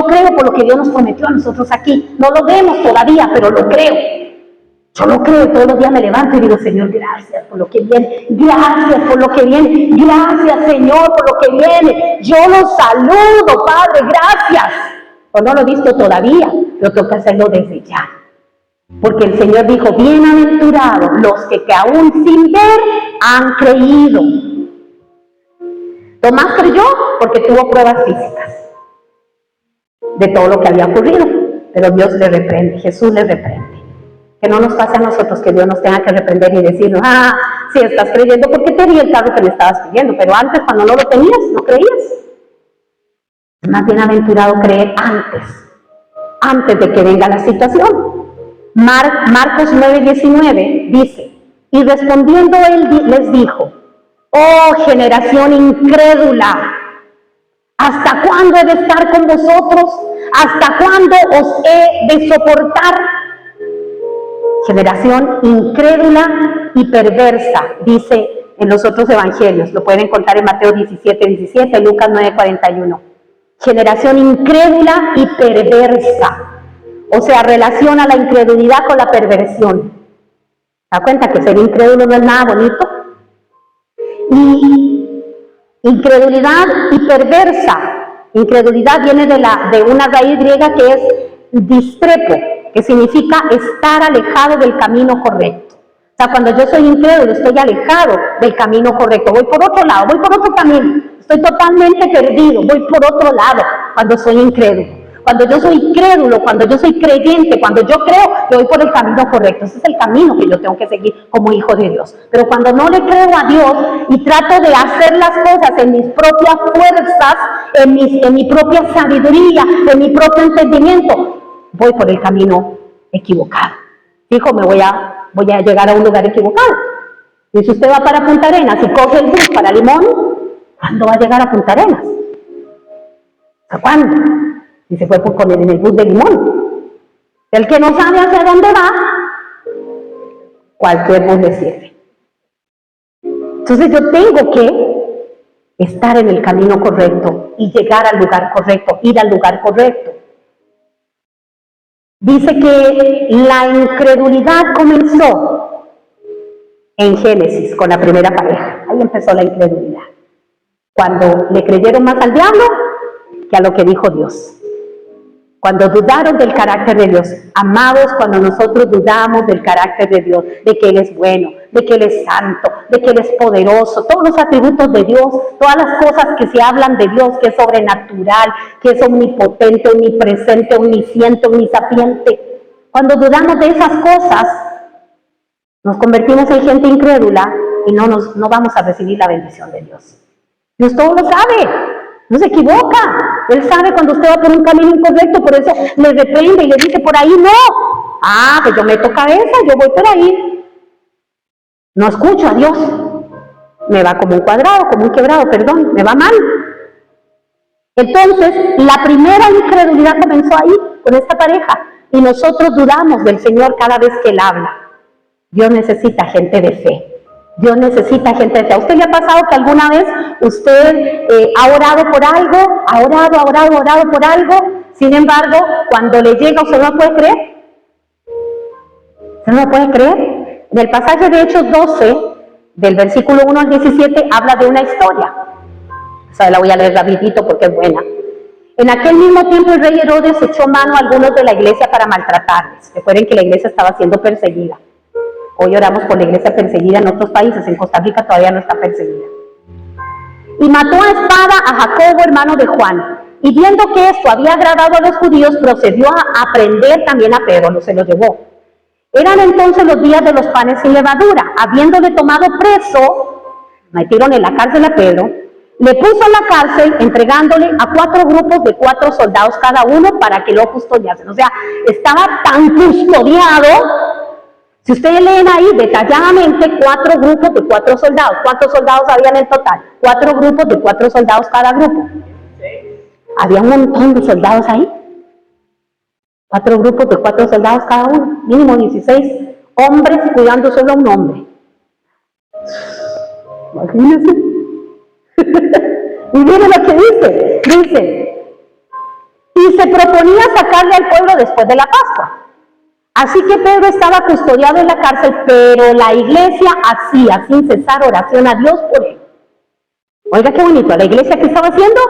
creo por lo que Dios nos prometió a nosotros aquí. No lo vemos todavía, pero lo creo. Yo lo creo, todos los días me levanto y digo, Señor, gracias por lo que viene, gracias por lo que viene, gracias, Señor, por lo que viene. Yo los saludo, Padre, gracias. O no lo he visto todavía, pero tengo que hacerlo desde ya. Porque el Señor dijo, bienaventurados los que aún sin ver han creído. Tomás creyó porque tuvo pruebas físicas de todo lo que había ocurrido, pero Dios le reprende, Jesús le reprende. Que no nos pase a nosotros que Dios nos tenga que reprender y decirnos, sí estás creyendo porque te di el carro que me estabas pidiendo, pero antes cuando no lo tenías, no creías. Es más bienaventurado creer antes de que venga la situación. Marcos 9:19 dice, y respondiendo él les dijo, oh generación incrédula, ¿hasta cuándo he de estar con vosotros? ¿Hasta cuándo os he de soportar? Generación incrédula y perversa, dice en los otros evangelios. Lo pueden encontrar en Mateo 17:17, Lucas 9:41. Generación incrédula y perversa. O sea, relaciona la incredulidad con la perversión. ¿Se da cuenta que ser incrédulo no es nada bonito? Y incredulidad y perversa. Incredulidad viene de una raíz griega que es distrepo, que significa estar alejado del camino correcto. O sea, cuando yo soy incrédulo, estoy alejado del camino correcto. Voy por otro lado, voy por otro camino. Estoy totalmente perdido, voy por otro lado cuando soy incrédulo. Cuando yo soy crédulo, cuando yo soy creyente, cuando yo creo, yo voy por el camino correcto. Ese es el camino que yo tengo que seguir como hijo de Dios. Pero cuando no le creo a Dios y trato de hacer las cosas en mis propias fuerzas, en mi propia sabiduría, en mi propio entendimiento, voy por el camino equivocado. Fijo, voy a llegar a un lugar equivocado. Y si usted va para Punta Arenas y coge el bus para Limón, ¿cuándo va a llegar a Punta Arenas? ¿A cuándo? Y se fue en el bus de Limón. El que no sabe hacia dónde va, cualquier bus le sirve. Entonces yo tengo que estar en el camino correcto y llegar al lugar correcto, ir al lugar correcto. Dice que la incredulidad comenzó en Génesis con la primera pareja. Ahí empezó la incredulidad. Cuando le creyeron más al diablo que a lo que dijo Dios. Cuando dudaron del carácter de Dios. Amados, cuando nosotros dudamos del carácter de Dios, de que Él es bueno, de que Él es santo, de que Él es poderoso, todos los atributos de Dios, todas las cosas que se hablan de Dios, que es sobrenatural, que es omnipotente, omnipresente, omnisciente, omnisapiente. Cuando dudamos de esas cosas, nos convertimos en gente incrédula y no vamos a recibir la bendición de Dios. Dios todo lo sabe. No se equivoca. Él sabe cuando usted va por un camino incorrecto, por eso le reprende y le dice, por ahí no. Ah, pues yo meto cabeza, yo voy por ahí. No escucho a Dios. Me va como un cuadrado, como un quebrado, perdón, me va mal. Entonces, la primera incredulidad comenzó ahí, con esta pareja. Y nosotros dudamos del Señor cada vez que Él habla. Dios necesita gente de fe. Dios necesita gente de fe. ¿A usted le ha pasado que alguna vez usted ha orado por algo, ha orado por algo, sin embargo, cuando le llega, usted no lo puede creer? ¿Usted no lo puede creer? En el pasaje de Hechos 12, del versículo 1 al 17, habla de una historia. O sea, la voy a leer rapidito porque es buena. En aquel mismo tiempo el rey Herodes echó mano a algunos de la iglesia para maltratarles. Recuerden que la iglesia estaba siendo perseguida. Hoy oramos por la iglesia perseguida en otros países, en Costa Rica todavía no está perseguida. Y mató a espada a Jacobo, hermano de Juan. Y viendo que esto había agradado a los judíos, procedió a prender también a Pedro, se lo llevó. Eran entonces los días de los panes sin levadura. Habiéndole tomado preso, metieron en la cárcel a Pedro, le puso en la cárcel entregándole a 4 grupos de 4 soldados cada uno para que lo custodiasen. O sea, estaba tan custodiado. Si ustedes leen ahí detalladamente, 4 grupos de 4 soldados. ¿Cuántos soldados habían en total? 4 grupos de 4 soldados cada grupo. Había un montón de soldados ahí. 4 grupos de 4 soldados cada uno. Mínimo 16 hombres cuidando solo a un hombre. Imagínense. Y miren lo que dice. Dice, y se proponía sacarle al pueblo después de la Pascua. Así que Pedro estaba custodiado en la cárcel, pero la iglesia hacía sin cesar oración a Dios por él. Oiga qué bonito, ¿la iglesia qué estaba haciendo?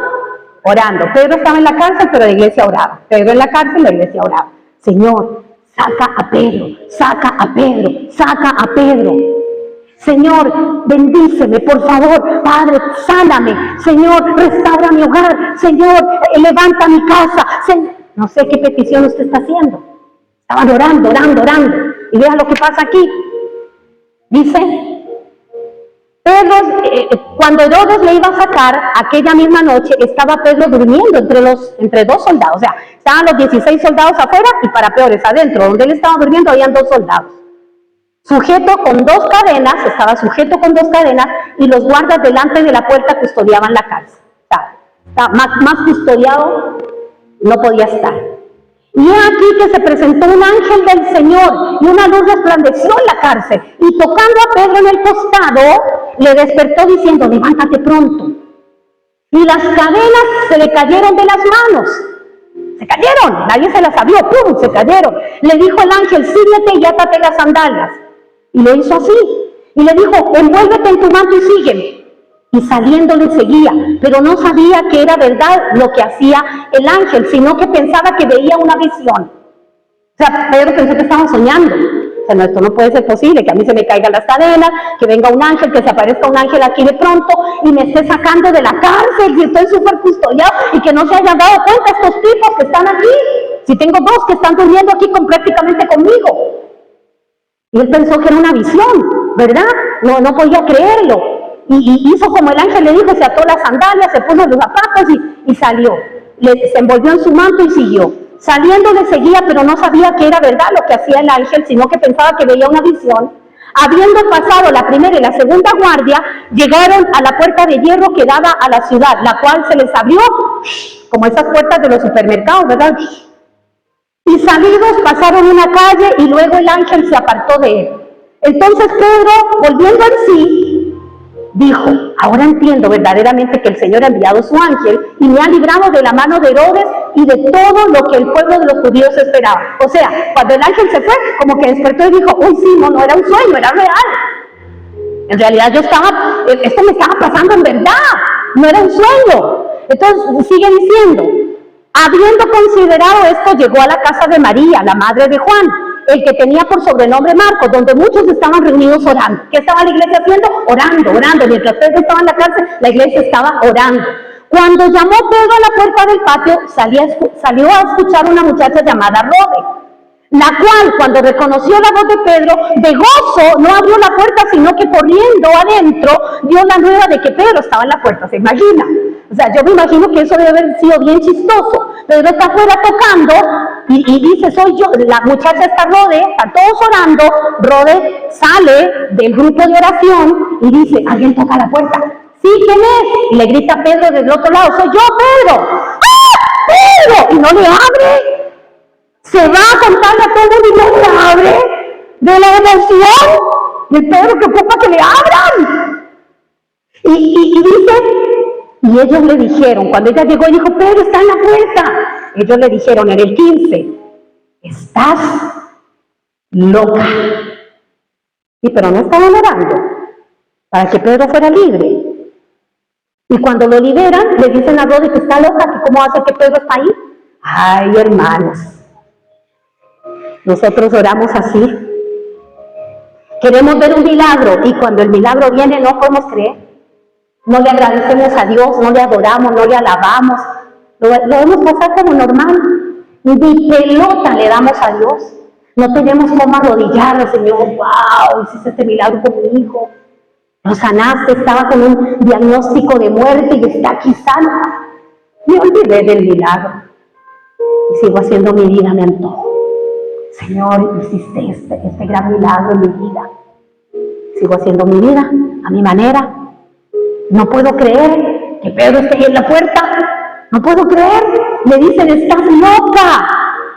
Orando. Pedro estaba en la cárcel, pero la iglesia oraba. Pedro en la cárcel, la iglesia oraba. Señor, saca a Pedro, saca a Pedro, saca a Pedro. Señor, bendíceme, por favor. Padre, sáname. Señor, restaura mi hogar. Señor, levanta mi casa. No sé qué petición usted está haciendo. Estaban orando. Y vean lo que pasa aquí. Dice, Pedro, cuando Herodes le iba a sacar, aquella misma noche estaba Pedro durmiendo entre 2 soldados. O sea, estaban los 16 soldados afuera y para peores adentro. Donde él estaba durmiendo habían 2 soldados. Sujeto con 2 cadenas, estaba sujeto con 2 cadenas y los guardas delante de la puerta custodiaban la cárcel. Está más custodiado no podía estar. Y he aquí que se presentó un ángel del Señor y una luz resplandeció en la cárcel. Y tocando a Pedro en el costado, le despertó diciendo, levántate pronto. Y las cadenas se le cayeron de las manos. Se cayeron, nadie se las abrió, ¡pum!, se cayeron. Le dijo el ángel, síguete y átate las sandalias. Y lo hizo así. Y le dijo, envuélvete en tu manto y sígueme. Y saliendo le seguía, pero no sabía que era verdad lo que hacía el ángel, sino que pensaba que veía una visión. O sea, Pedro pensó que estaba soñando. O sea, no, esto no puede ser posible, que a mí se me caigan las cadenas, que venga un ángel, que se aparezca un ángel aquí de pronto y me esté sacando de la cárcel y estoy súper custodiado y que no se hayan dado cuenta estos tipos que están aquí. Si tengo dos que están durmiendo aquí prácticamente conmigo. Y él pensó que era una visión, ¿verdad? No podía creerlo. Y hizo como el ángel le dijo, se ató las sandalias, se puso los zapatos y salió. Se envolvió en su manto y siguió. Saliendo le seguía, pero no sabía que era verdad lo que hacía el ángel, sino que pensaba que veía una visión. Habiendo pasado la primera y la segunda guardia, llegaron a la puerta de hierro que daba a la ciudad, la cual se les abrió, como esas puertas de los supermercados, ¿verdad? Y salidos pasaron una calle y luego el ángel se apartó de él. Entonces Pedro, volviendo en sí, dijo, ahora entiendo verdaderamente que el Señor ha enviado su ángel y me ha librado de la mano de Herodes y de todo lo que el pueblo de los judíos esperaba. O sea, cuando el ángel se fue, como que despertó y dijo, uy, sí, no era un sueño, era real. En realidad esto me estaba pasando en verdad, no era un sueño. Entonces sigue diciendo, habiendo considerado esto, llegó a la casa de María, la madre de Juan, el que tenía por sobrenombre Marcos, donde muchos estaban reunidos orando. ¿Qué estaba la iglesia haciendo? Orando. Mientras Pedro estaba en la cárcel, la iglesia estaba orando. Cuando llamó Pedro a la puerta del patio, salió a escuchar una muchacha llamada Rode, la cual, cuando reconoció la voz de Pedro, de gozo no abrió la puerta, sino que corriendo adentro dio la nueva de que Pedro estaba en la puerta. ¿Se imagina? O sea, yo me imagino que eso debe haber sido bien chistoso. Pedro está afuera tocando y dice, soy yo. La muchacha está Rode, están todos orando. Rode sale del grupo de oración y dice, alguien toca la puerta. Sí, ¿quién es? Y le grita a Pedro desde el otro lado, soy yo, Pedro. ¡Ah, Pedro! Y no le abre. Se va a contarle a todo el mundo y no le abre. De la emoción del Pedro que ocupa que le abran. Y dice, y ellos le dijeron, cuando ella llegó y dijo, Pedro está en la puerta. Ellos le dijeron en el 15, estás loca. Y pero no estaban orando para que Pedro fuera libre. Y cuando lo liberan, le dicen a Rode que está loca, que cómo hace que Pedro está ahí. Ay, hermanos, nosotros oramos así. Queremos ver un milagro y cuando el milagro viene no podemos creer. No le agradecemos a Dios, no le adoramos, no le alabamos. Lo vemos pasar como normal. Ni pelota le damos a Dios. No tenemos cómo arrodillarnos, Señor. ¡Wow! Hiciste este milagro con mi hijo. Lo sanaste, estaba con un diagnóstico de muerte y está aquí sano. Me olvidé del milagro. Y sigo haciendo mi vida, me antojo. Señor, hiciste este gran milagro en mi vida. Sigo haciendo mi vida a mi manera. No puedo creer que Pedro esté ahí en la puerta. No puedo creer. Le dicen, estás loca.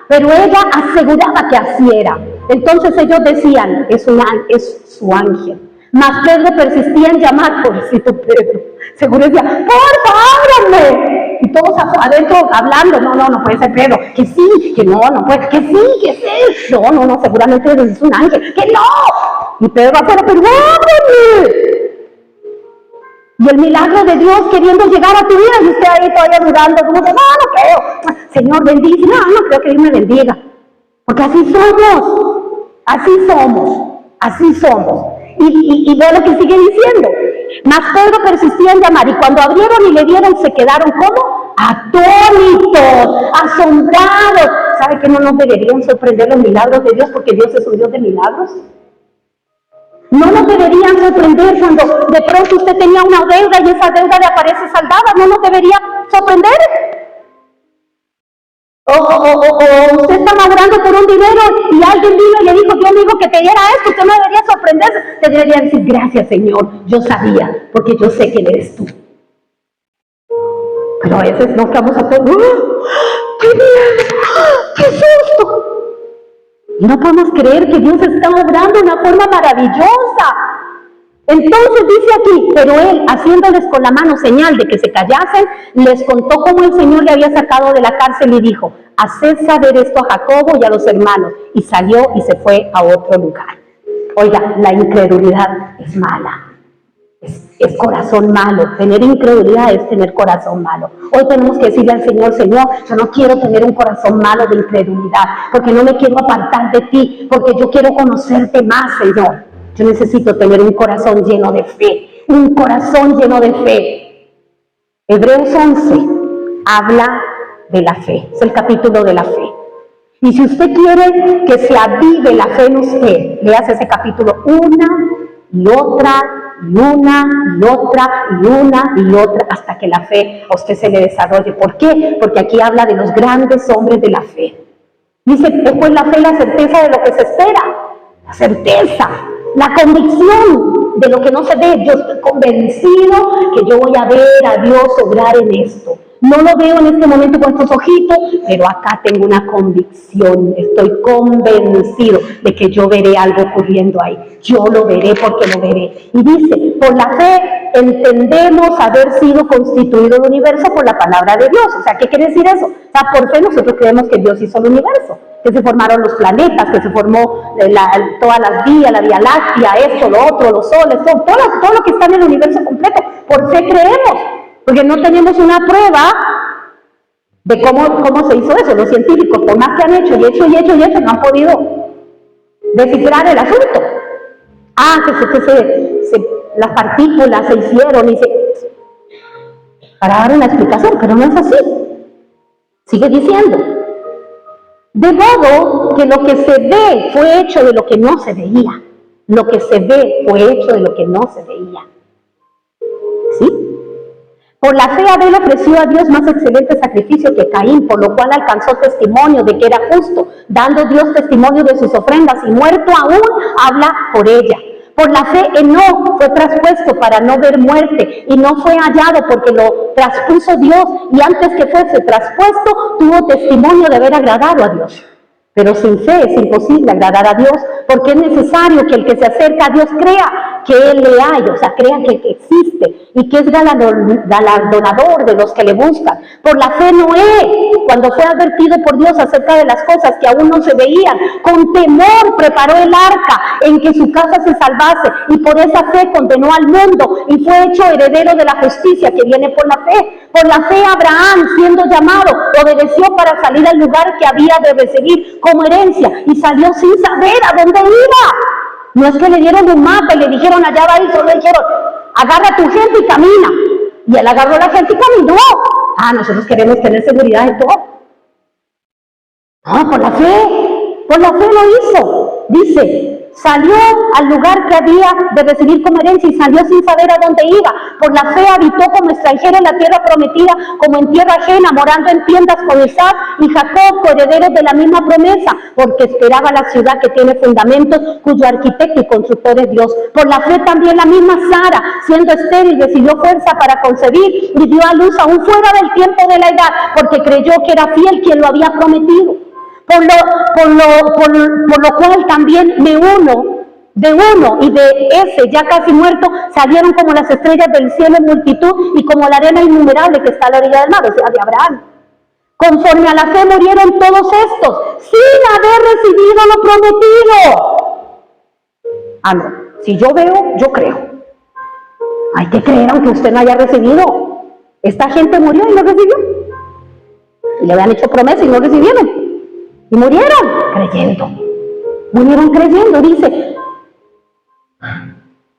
Pero ella aseguraba que así era. Entonces ellos decían, es su ángel. Mas Pedro persistía en llamar, pobrecito Pedro. Seguro decía, porfa, ábranme. Y todos adentro hablando, no puede ser Pedro. Que sí, que no puede, que sí. No, seguramente es un ángel. Que no. Y Pedro afuera, pero ábranme. Y el milagro de Dios queriendo llegar a tu vida y usted ahí todavía dudando, como que no creo. Señor, bendice. No creo que Dios me bendiga. Porque así somos. Y veo lo que sigue diciendo. Mas Pedro persistía en llamar y cuando abrieron y le dieron se quedaron como atónitos, asombrados. ¿Sabe que no nos deberían sorprender los milagros de Dios porque Dios es un Dios de milagros? No nos deberían sorprender cuando de pronto usted tenía una deuda y esa deuda le aparece saldada. No nos debería sorprender. O usted está madurando por un dinero y alguien vino y le dijo, Dios me dijo que te diera esto, usted no debería sorprenderse. Te debería decir, gracias Señor, yo sabía, porque yo sé quién eres tú. Pero a veces nos quedamos a todo, ¡qué miedo! ¡Qué susto! Y no podemos creer que Dios está obrando de una forma maravillosa. Entonces dice aquí, pero él, haciéndoles con la mano señal de que se callasen, les contó cómo el Señor le había sacado de la cárcel y dijo, haced saber esto a Jacobo y a los hermanos. Y salió y se fue a otro lugar. Oiga, la incredulidad es mala. Es corazón malo. Tener incredulidad es tener corazón malo. Hoy tenemos que decirle al Señor, Señor, yo no quiero tener un corazón malo de incredulidad, porque no me quiero apartar de ti, porque yo quiero conocerte más, Señor. Yo necesito tener un corazón lleno de fe, un corazón lleno de fe. Hebreos 11 habla de la fe, es el capítulo de la fe. Y si usted quiere que se avive la fe en usted, leas ese capítulo una y otra, y una, y otra, y una, y otra, hasta que la fe a usted se le desarrolle. ¿Por qué? Porque aquí habla de los grandes hombres de la fe. Dice, pues la fe es la certeza de lo que se espera, la certeza, la convicción de lo que no se ve. Yo estoy convencido que yo voy a ver a Dios obrar en esto. No lo veo en este momento con estos ojitos, pero acá tengo una convicción. Estoy convencido de que yo veré algo ocurriendo ahí. Yo lo veré porque lo veré. Y dice, por la fe entendemos haber sido constituido el universo por la palabra de Dios. O sea, ¿qué quiere decir eso? O sea, por fe nosotros creemos que Dios hizo el universo, que se formaron los planetas, que se formó todas las vías, la Vía Láctea, esto, lo otro, los soles, todo lo que está en el universo completo. Por fe creemos, porque no tenemos una prueba de cómo se hizo eso. Los científicos, por más que han hecho, no han podido descifrar el asunto. Las partículas se hicieron para dar una explicación, pero no es así. Sigue diciendo, de modo que lo que se ve fue hecho de lo que no se veía. Lo que se ve fue hecho de lo que no se veía. ¿Sí? Por la fe Abel ofreció a Dios más excelente sacrificio que Caín, por lo cual alcanzó testimonio de que era justo, dando Dios testimonio de sus ofrendas, y muerto aún habla por ella. Por la fe Enoc fue traspuesto para no ver muerte, y no fue hallado porque lo traspuso Dios, y antes que fuese traspuesto tuvo testimonio de haber agradado a Dios. Pero sin fe es imposible agradar a Dios, porque es necesario que el que se acerca a Dios crea que Él le hay, o sea, crea que existe y que es galardonador de los que le buscan. Por la fe Noé, cuando fue advertido por Dios acerca de las cosas que aún no se veían, con temor preparó el arca en que su casa se salvase, y por esa fe condenó al mundo y fue hecho heredero de la justicia que viene por la fe. Por la fe Abraham, siendo llamado, obedeció para salir al lugar que había de recibir como herencia, y salió sin saber a dónde iba. No es que le dieron un mapa y le dijeron allá va a ir, solo le dijeron agarra a tu gente y camina. Y él agarró a la gente y caminó. Nosotros queremos tener seguridad de todo. Por la fe lo hizo. Dice, salió al lugar que había de recibir como herencia y salió sin saber a dónde iba. Por la fe habitó como extranjero en la tierra prometida, como en tierra ajena, morando en tiendas con Isaac y Jacob, coherederos de la misma promesa, porque esperaba la ciudad que tiene fundamentos, cuyo arquitecto y constructor es Dios. Por la fe también la misma Sara, siendo estéril, recibió fuerza para concebir y dio a luz aún fuera del tiempo de la edad, porque creyó que era fiel quien lo había prometido. Por lo cual también de uno y de ese ya casi muerto salieron como las estrellas del cielo en multitud y como la arena innumerable que está a la orilla del mar, o sea, de Abraham. Conforme a la fe murieron todos estos sin haber recibido lo prometido. Si yo veo, yo creo. Hay que creer aunque usted no haya recibido. Esta gente murió y no recibió. Y le habían hecho promesa y no recibieron. Y murieron creyendo, dice.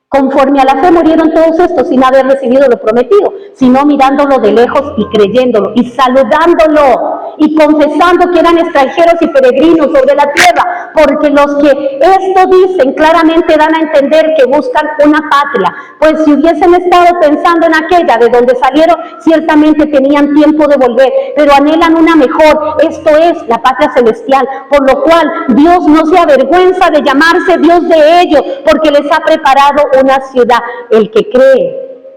Conforme a la fe murieron todos estos sin haber recibido lo prometido, sino mirándolo de lejos y creyéndolo y saludándolo y confesando que eran extranjeros y peregrinos sobre la tierra, porque los que esto dicen claramente dan a entender que buscan una patria, pues si hubiesen estado pensando en aquella de donde salieron, ciertamente tenían tiempo de volver, pero anhelan una mejor, esto es, la patria celestial, por lo cual Dios no se avergüenza de llamarse Dios de ellos, porque les ha preparado una ciudad. El que cree,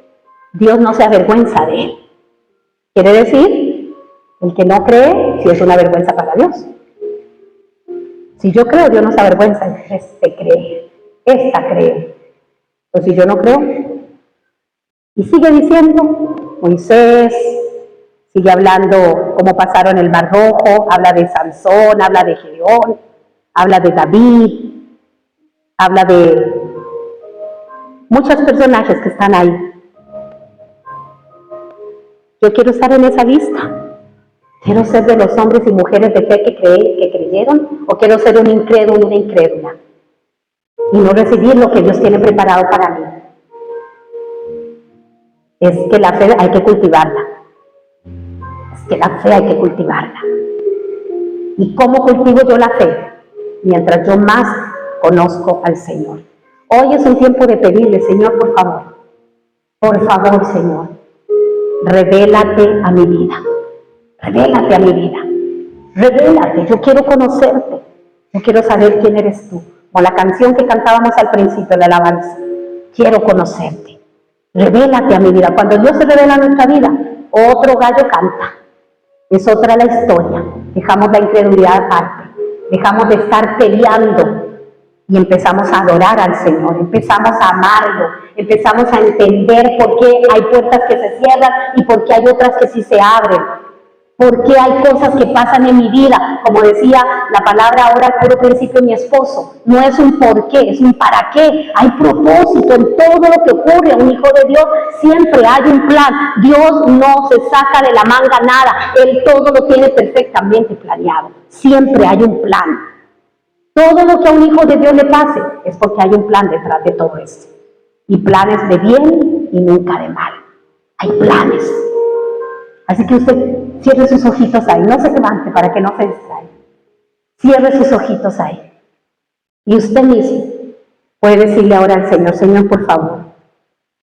Dios no se avergüenza de él. Quiere decir, el que no cree, sí es una vergüenza para Dios. Si yo creo, Dios no se avergüenza, este cree, esta cree. Pero si yo no creo, y sigue diciendo, Moisés, sigue hablando cómo pasaron el Mar Rojo, habla de Sansón, habla de Gedeón, habla de David, habla de muchos personajes que están ahí. Yo quiero estar en esa lista. ¿Quiero ser de los hombres y mujeres de fe que creyeron? ¿O quiero ser un incrédulo, una incrédula? Y no recibir lo que Dios tiene preparado para mí. Es que la fe hay que cultivarla. Es que la fe hay que cultivarla. ¿Y cómo cultivo yo la fe? Mientras yo más conozco al Señor. Hoy es un tiempo de pedirle, Señor, por favor, Señor, revélate a mi vida. Revélate a mi vida, revélate, yo quiero conocerte, yo quiero saber quién eres tú. Como la canción que cantábamos al principio de la alabanza, quiero conocerte, revélate a mi vida. Cuando Dios se revela en nuestra vida, otro gallo canta, es otra la historia. Dejamos la incredulidad aparte, dejamos de estar peleando y empezamos a adorar al Señor, empezamos a amarlo, empezamos a entender por qué hay puertas que se cierran y por qué hay otras que sí se abren. Porque hay cosas que pasan en mi vida, como decía la palabra ahora al puro principio mi esposo, no es un por qué, es un para qué. Hay propósito en todo lo que ocurre a un hijo de Dios, siempre hay un plan. Dios no se saca de la manga nada, Él todo lo tiene perfectamente planeado, siempre hay un plan. Todo lo que a un hijo de Dios le pase es porque hay un plan detrás de todo esto, y planes de bien y nunca de mal, hay planes. Así que usted cierre sus ojitos ahí, no se levante para que no se distraiga. Cierre sus ojitos ahí. Y usted mismo puede decirle ahora al Señor, Señor, por favor,